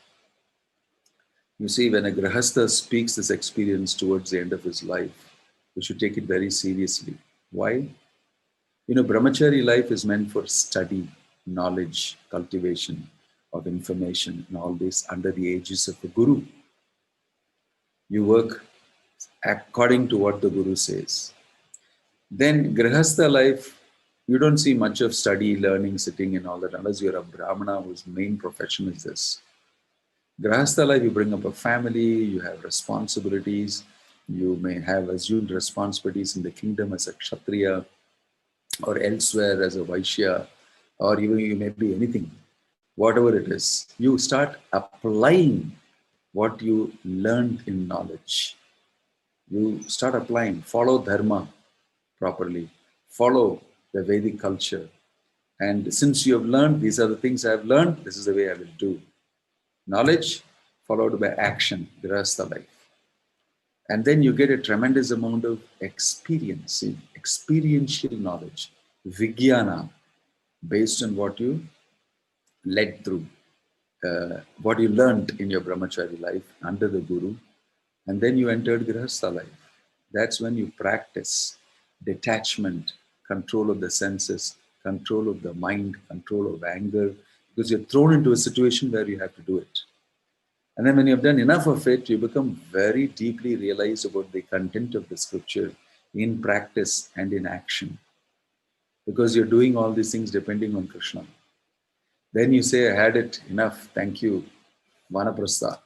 You see, when a Grahastha speaks this experience towards the end of his life, we should take it very seriously. Why? You know, Brahmachari life is meant for study, knowledge, cultivation of information and all this under the aegis of the Guru. You work according to what the Guru says. Then Grihastha life, you don't see much of study, learning, sitting and all that unless you're a Brahmana whose main profession is this. Grihastha life, you bring up a family, you have responsibilities, you may have assumed responsibilities in the kingdom as a Kshatriya or elsewhere as a Vaishya, or even you may be anything, whatever it is. You start applying what you learned in knowledge. You start applying, follow dharma properly, follow the Vedic culture. And since you have learned, these are the things I have learned, this is the way I will do. Knowledge followed by action, Grihastha life. And then you get a tremendous amount of experience, experiential knowledge, Vijnana, based on what you led through, what you learned in your Brahmachari life under the Guru. And then you entered Grihastha life. That's when you practice detachment, control of the senses, control of the mind, control of anger, because you're thrown into a situation where you have to do it. And then when you've done enough of it, you become very deeply realized about the content of the scripture in practice and in action, because you're doing all these things depending on Krishna. Then you say, I had it enough, thank you, Vanaprastha.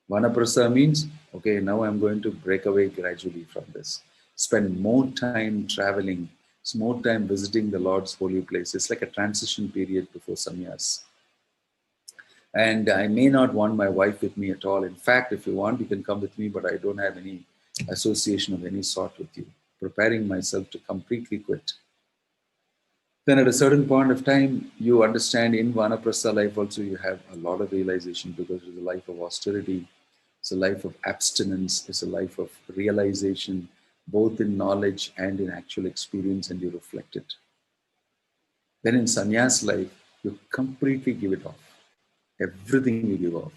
Vanaprastha means, okay, now I'm going to break away gradually from this. Spend more time traveling, more time visiting the Lord's holy place. It's like a transition period before sannyas. And I may not want my wife with me at all. In fact, if you want, you can come with me, but I don't have any association of any sort with you. Preparing myself to completely quit. Then at a certain point of time, you understand in Vanaprastha life also you have a lot of realization, because it's a life of austerity, it's a life of abstinence, it's a life of realization, both in knowledge and in actual experience, and you reflect it. Then in sannyas life, you completely give it off. Everything you give off.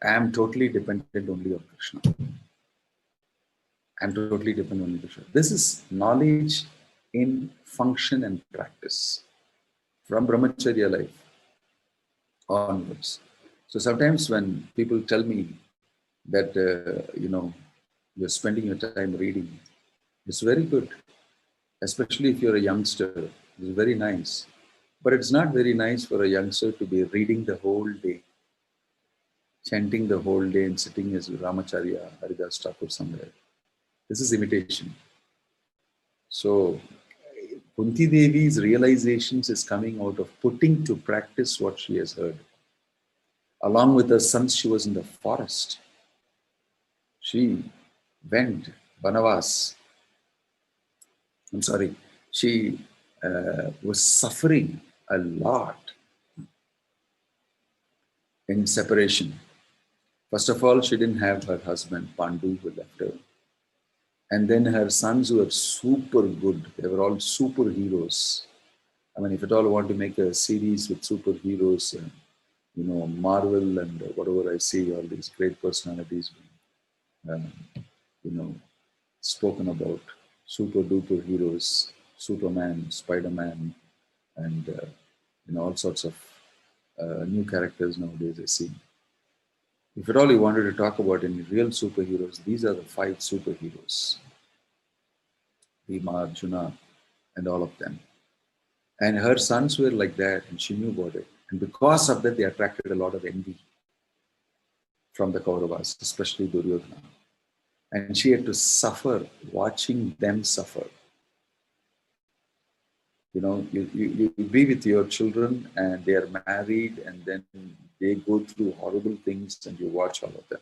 I am totally dependent only on Krishna. I am totally dependent on Krishna. This is knowledge in function and practice from brahmacharya life onwards. So sometimes when people tell me that, you're spending your time reading, it's very good, especially if you're a youngster. It's very nice. But it's not very nice for a youngster to be reading the whole day, chanting the whole day and sitting as Ramacharya, Haridas Thakur somewhere. This is imitation. So Kunti Devi's realizations is coming out of putting to practice what she has heard. Along with her sons, she was in the forest. She went Banavas. She was suffering a lot in separation. First of all, she didn't have her husband, Pandu, who left her. And then her sons were super good. They were all superheroes. I mean, if at all I want to make a series with superheroes, Marvel and whatever I see, all these great personalities, spoken about, super duper heroes, Superman, Spider-Man, and all sorts of new characters nowadays I see. If at all you wanted to talk about any real superheroes, these are the 5 superheroes. Bhima, Arjuna, and all of them. And her sons were like that, and she knew about it. And because of that, they attracted a lot of envy from the Kauravas, especially Duryodhana. And she had to suffer watching them suffer. You be with your children and they are married, and then they go through horrible things and you watch all of them.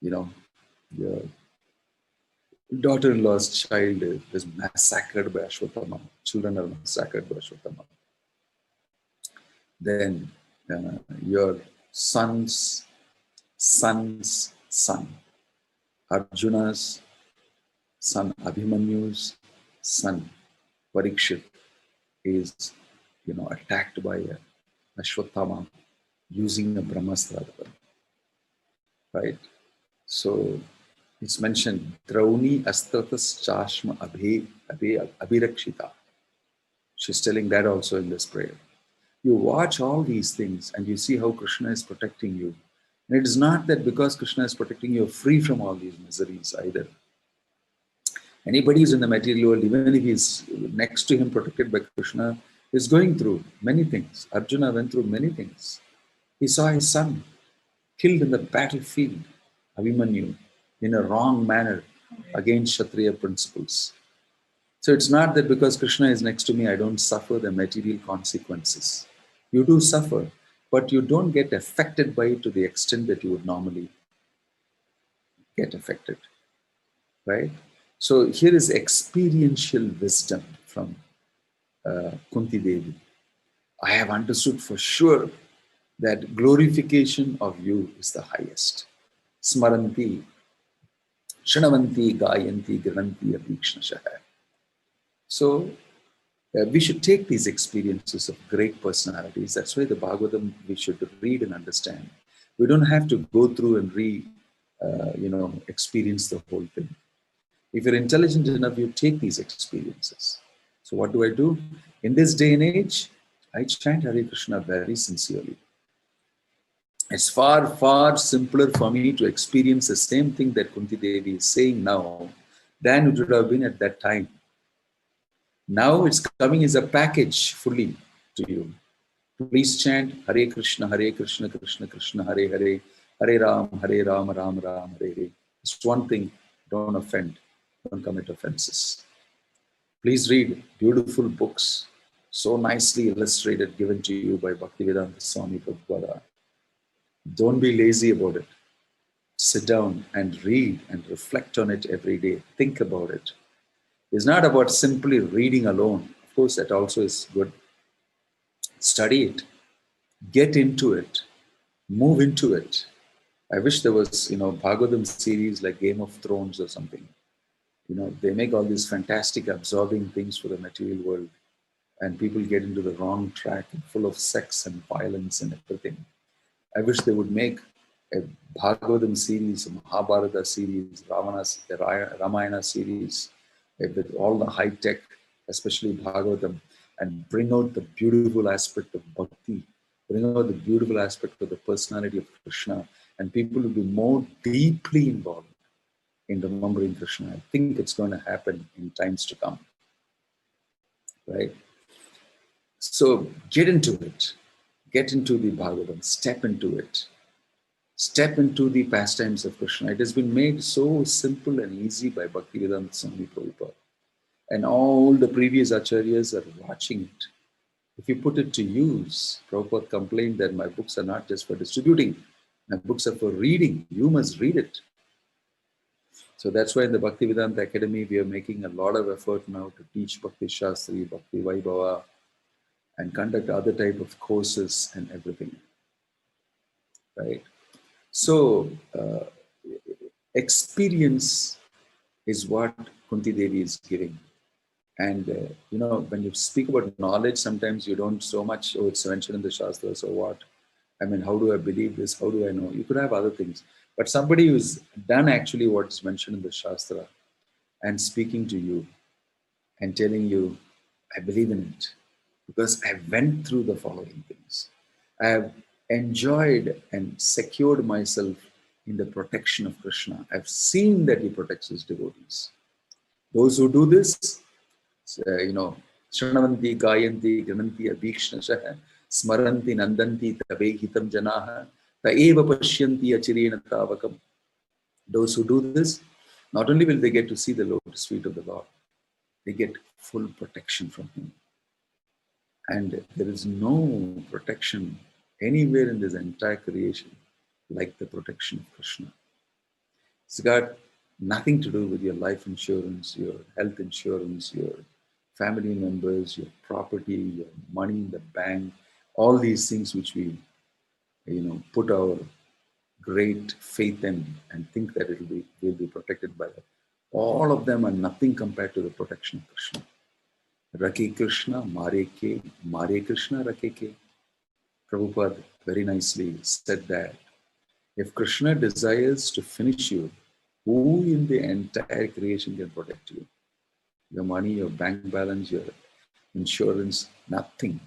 Your daughter-in-law's child is massacred by Ashwatthama. Children are massacred by Ashwatthama. Then your son's son, Arjuna's son, Abhimanyu's son, Parikshit, is attacked by Ashwatthama using a Brahmastra, right? So it's mentioned, Drauni Astratas Chashma Abhirakshita. She's telling that also in this prayer. You watch all these things and you see how Krishna is protecting you. And it is not that because Krishna is protecting you, you're free from all these miseries either. Anybody who's in the material world, even if he's next to him protected by Krishna, is going through many things. Arjuna went through many things. He saw his son killed in the battlefield, Abhimanyu, in a wrong manner against Kshatriya principles. So it's not that because Krishna is next to me, I don't suffer the material consequences. You do suffer, but you don't get affected by it to the extent that you would normally get affected, right? So here is experiential wisdom from Kunti Devi. I have understood for sure that glorification of you is the highest. Smaranti, Shanavanti, Gayanti, Grananti, Abhikshnashah. So we should take these experiences of great personalities. That's why the Bhagavatam we should read and understand. We don't have to go through and experience the whole thing. If you're intelligent enough, you take these experiences. So what do? In this day and age, I chant Hare Krishna very sincerely. It's far, far simpler for me to experience the same thing that Kunti Devi is saying now than it would have been at that time. Now it's coming as a package fully to you. Please chant Hare Krishna, Krishna Krishna, Hare Hare, Hare Ram, Ram Ram, Hare Hare. It's one thing, don't offend, don't commit offenses. Please read beautiful books, so nicely illustrated, given to you by Bhaktivedanta Swami Prabhupada. Don't be lazy about it. Sit down and read and reflect on it every day. Think about it. It's not about simply reading alone. Of course, that also is good. Study it. Get into it. Move into it. I wish there was, Bhagavatam series like Game of Thrones or something. They make all these fantastic absorbing things for the material world, and people get into the wrong track and full of sex and violence and everything. I wish they would make a Bhagavatam series, a Mahabharata series, Ramayana series, with all the high tech, especially Bhagavatam, and bring out the beautiful aspect of bhakti, bring out the beautiful aspect of the personality of Krishna, and people will be more deeply involved in remembering Krishna. I think it's going to happen in times to come, right? So get into it. Get into the Bhagavatam. Step into it. Step into the pastimes of Krishna. It has been made so simple and easy by Bhaktivedanta Swami Prabhupada. And all the previous acharyas are watching it. If you put it to use, Prabhupada complained that my books are not just for distributing. My books are for reading. You must read it. So that's why in the Bhaktivedanta Academy, we are making a lot of effort now to teach Bhakti Shastri, Bhakti Vaibhava, and conduct other type of courses and everything, right? So experience is what Kunti Devi is giving. And, when you speak about knowledge, sometimes you don't so much, it's mentioned in the Shastras, so what? I mean, how do I believe this? How do I know? You could have other things. But somebody who's done actually what's mentioned in the Shastra and speaking to you and telling you, I believe in it because I went through the following things. I have enjoyed and secured myself in the protection of Krishna. I've seen that he protects his devotees. Those who do this, Shanavanti, Gayanti, Gananti, Abhikshnasaha, Smaranti, Nandanti, Tabehitam Janaha, Taeva Pashyanti, Achirena Tavakam. Those who do this, not only will they get to see the lotus feet of the Lord, they get full protection from him. And there is no protection anywhere in this entire creation like the protection of Krishna. It's got nothing to do with your life insurance, your health insurance, your family members, your property, your money in the bank, all these things which we, put our great faith in and think that we'll be protected by that. All of them are nothing compared to the protection of Krishna. Rake Krishna, Mare Krishna, Rake. Prabhupada very nicely said that if Krishna desires to finish you, who in the entire creation can protect you? Your money, your bank balance, your insurance, nothing.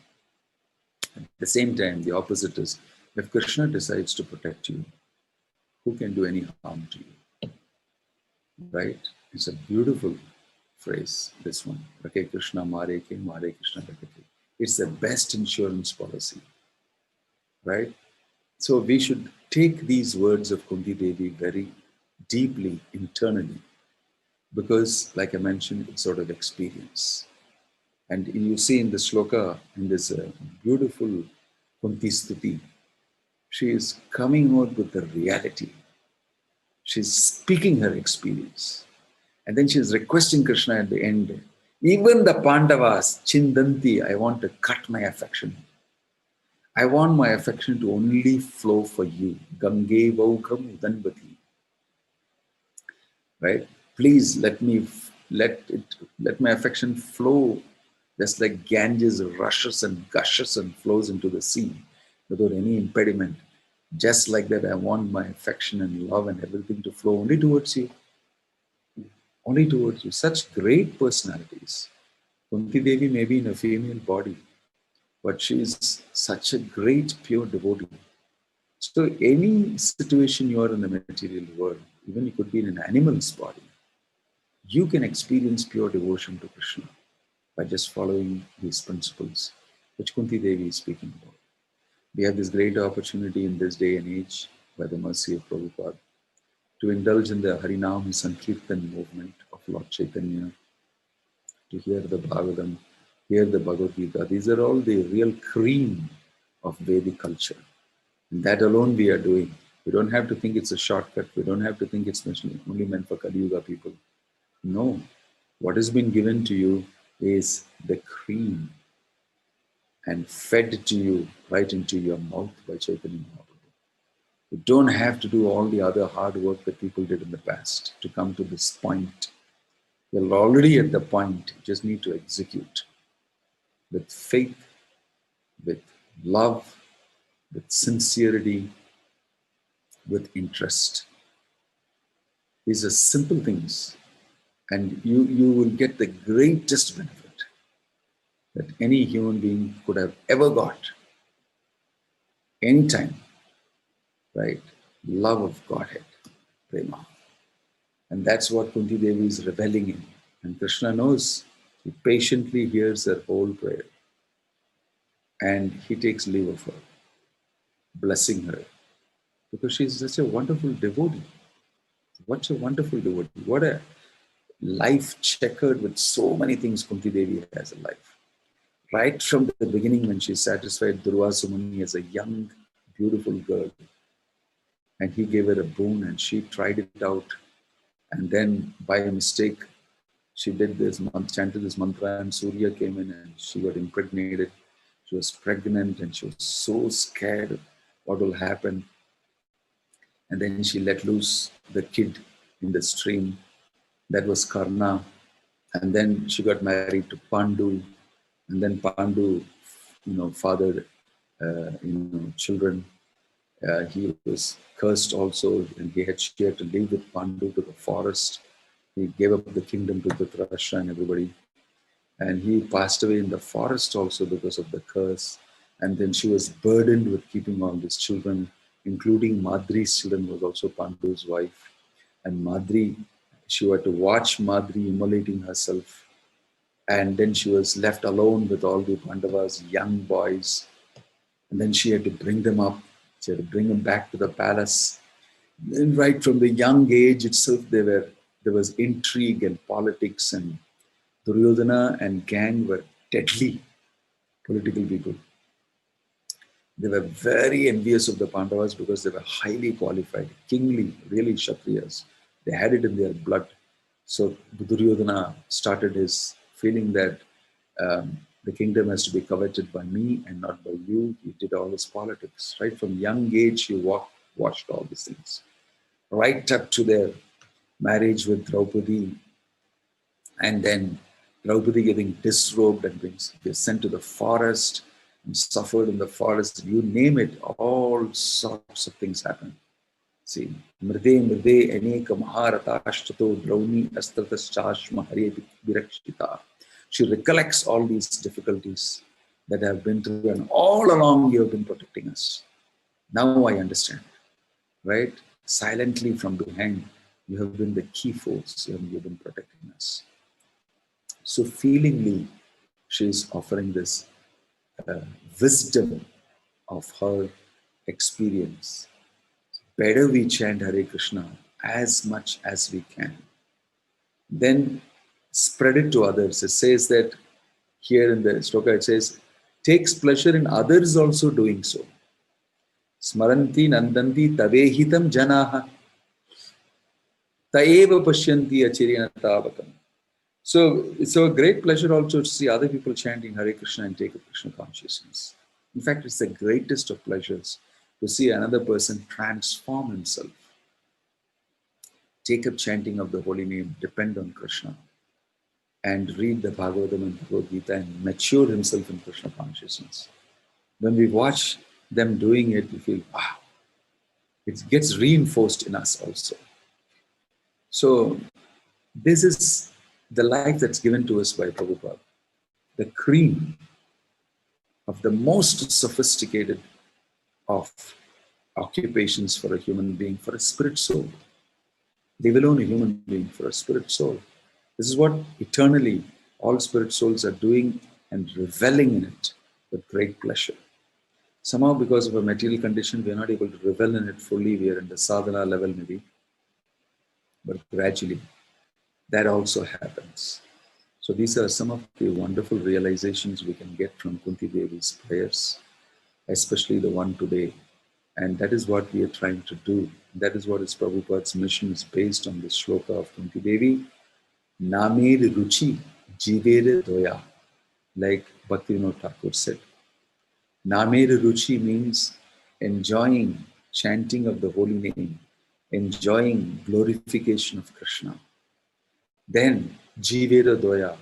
At the same time, the opposite is, if Krishna decides to protect you, who can do any harm to you? Right? It's a beautiful phrase, this one. Rake Krishna, Mare Krishna, Rake. It's the best insurance policy. Right? So we should take these words of Kunti Devi very deeply, internally, because, like I mentioned, it's sort of experience. And you see in the shloka, in this beautiful Kunti Stuti, she is coming out with the reality. She's speaking her experience. And then she's requesting Krishna at the end, even the Pandavas, Chindanti, I want to cut my affection. I want my affection to only flow for you. Gange Vaukam Udanvati. Right? Please let my affection flow just like Ganges rushes and gushes and flows into the sea without any impediment. Just like that, I want my affection and love and everything to flow only towards you. Only towards you. Such great personalities. Kunti Devi may be in a female body, but she's such a great, pure devotee. So any situation you are in the material world, even you could be in an animal's body, you can experience pure devotion to Krishna by just following these principles, which Kunti Devi is speaking about. We have this great opportunity in this day and age, by the mercy of Prabhupada, to indulge in the Harinam Sankirtan movement of Lord Chaitanya, to hear the Bhagavatam, hear the Bhagavad Gita. These are all the real cream of Vedic culture. And that alone we are doing. We don't have to think it's a shortcut. We don't have to think it's only meant for Kali Yuga people. No. What has been given to you is the cream and fed to you right into your mouth by Chaitanya Mahaprabhu. You don't have to do all the other hard work that people did in the past to come to this point. You're already at the point. You just need to execute with faith, with love, with sincerity, with interest. These are simple things, and you will get the greatest benefit that any human being could have ever got anytime, right? Love of Godhead, prema. And that's what Kunti Devi is reveling in. And Krishna knows. He patiently hears her whole prayer. And he takes leave of her, blessing her. Because she's such a wonderful devotee. What a wonderful devotee. What a life checkered with so many things Kunti Devi has in life. Right from the beginning, when she satisfied Durvasa Muni as a young, beautiful girl, and he gave her a boon and she tried it out, and then by mistake she did this chanted this mantra, and Surya came in and she got impregnated. She was pregnant and she was so scared what will happen, and then she let loose the kid in the stream. That was Karna. And then she got married to Pandu, and then Pandu, fathered, children. He was cursed also, and she had to live with Pandu to the forest. He gave up the kingdom to Dhritarashtra and everybody. And he passed away in the forest also because of the curse. And then she was burdened with keeping all these children, including Madri's children, who was also Pandu's wife. And Madri, she had to watch Madri immolating herself. And then she was left alone with all the Pandavas, young boys. And then she had to bring them up. She had to bring them back to the palace. And right from the young age itself, there was intrigue and politics, and Duryodhana and gang were deadly political people. They were very envious of the Pandavas because they were highly qualified, kingly, really Kshatriyas. They had it in their blood. So Duryodhana started his feeling that the kingdom has to be coveted by me and not by you. He did all his politics. Right from young age, he watched all these things. Right up to their marriage with Draupadi, and then Draupadi getting disrobed and being sent to the forest and suffered in the forest. You name it, all sorts of things happen. See, mride aneka maharatashtato drauni astrataschashma hare virakshita. She recollects all these difficulties that have been through, and all along you have been protecting us. Now I understand, right? Silently from behind, you have been the key force, you've been protecting us. So feelingly, she is offering this wisdom of her experience. Better we chant Hare Krishna as much as we can. Then spread it to others. It says that here in the shloka, it says, takes pleasure in others also doing so. Smaranti nandanti tavehitam janaha taeva pashyanti achirena tavakam. So it's a great pleasure also to see other people chanting Hare Krishna and take up Krishna consciousness. In fact, it's the greatest of pleasures to see another person transform himself, take up chanting of the holy name, depend on Krishna, and read the Bhagavatam and Bhagavad Gita and mature himself in Krishna consciousness. When we watch them doing it, we feel, wow, it gets reinforced in us also. So this is the life that's given to us by Prabhupada, the cream of the most sophisticated of occupations for a human being, for a spirit soul. Leave alone a human being, for a spirit soul. This is what eternally all spirit souls are doing and reveling in it with great pleasure. Somehow, because of a material condition, we are not able to revel in it fully. We are in the sadhana level, maybe, but gradually that also happens. So, these are some of the wonderful realizations we can get from Kunti Devi's prayers, especially the one today. And that is what we are trying to do. That is what is Prabhupada's mission is based on this shloka of Kunti Devi. Namer Ruchi Jivere Doya, like Bhaktivinoda Thakur said. Namer Ruchi means enjoying chanting of the holy name, enjoying glorification of Krishna. Then Jivera Doya,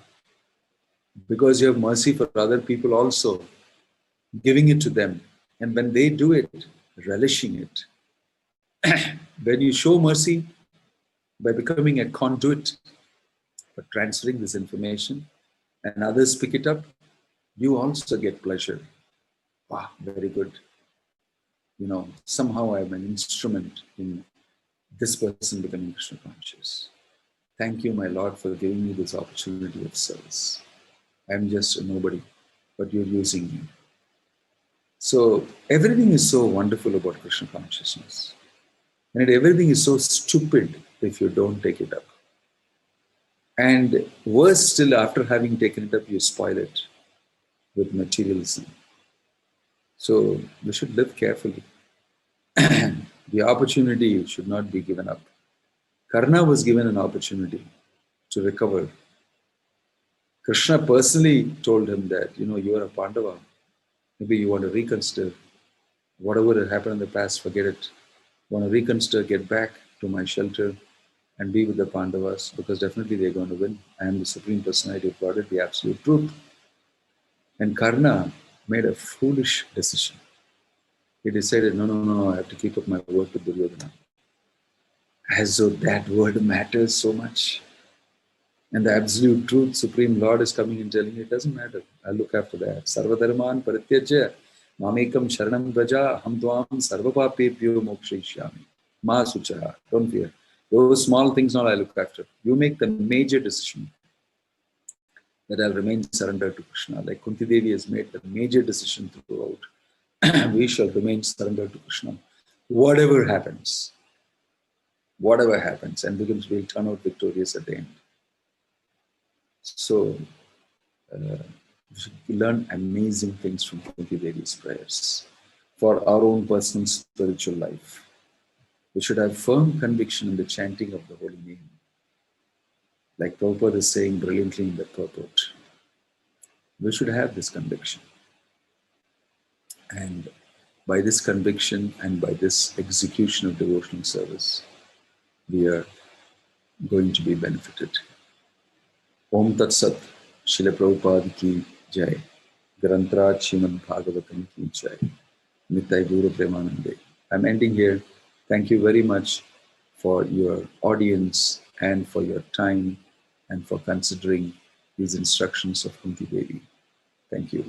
because you have mercy for other people also, giving it to them. And when they do it, relishing it. When you show mercy by becoming a conduit for transferring this information and others pick it up, you also get pleasure. Wow, very good. Somehow I'm an instrument in this person becoming Krishna conscious. Thank you, my Lord, for giving me this opportunity of service. I'm just a nobody, but you're using me. So everything is so wonderful about Krishna consciousness. And everything is so stupid if you don't take it up. And worse still, after having taken it up, you spoil it with materialism. So we should live carefully. The opportunity should not be given up. Karna was given an opportunity to recover. Krishna personally told him that, you are a Pandava. Maybe you want to reconsider. Whatever had happened in the past, forget it. Want to reconsider, get back to my shelter and be with the Pandavas, because definitely they're going to win. I am the Supreme Personality of Godhead, the absolute truth. And Karna made a foolish decision. He decided, no, I have to keep up my word to Duryodhana. As though that word matters so much. And the absolute truth, Supreme Lord is coming and telling you, it doesn't matter. I'll look after that. Sarvadharman parityajya mamekam sharanam braja ham tvam sarvapapebhyo mokshayishyami. Ma sucha, don't fear. Those small things now I look after. You make the major decision that I'll remain surrendered to Krishna. Like Kunti Devi has made the major decision throughout. We shall remain surrendered to Krishna. Whatever happens, and we'll turn out victorious at the end. So, we should learn amazing things from Kunti Devi's prayers for our own personal spiritual life. We should have firm conviction in the chanting of the holy name. Like Prabhupada is saying brilliantly in the purport. We should have this conviction. And by this conviction and by this execution of devotional service, we are going to be benefited. Om Tat Sat, Srila Prabhupada ki Jai, Grantraj Srimad Bhagavatam ki Jai, Nitai Guru Premanande. I'm ending here. Thank you very much for your audience and for your time and for considering these instructions of Kunti Devi. Thank you.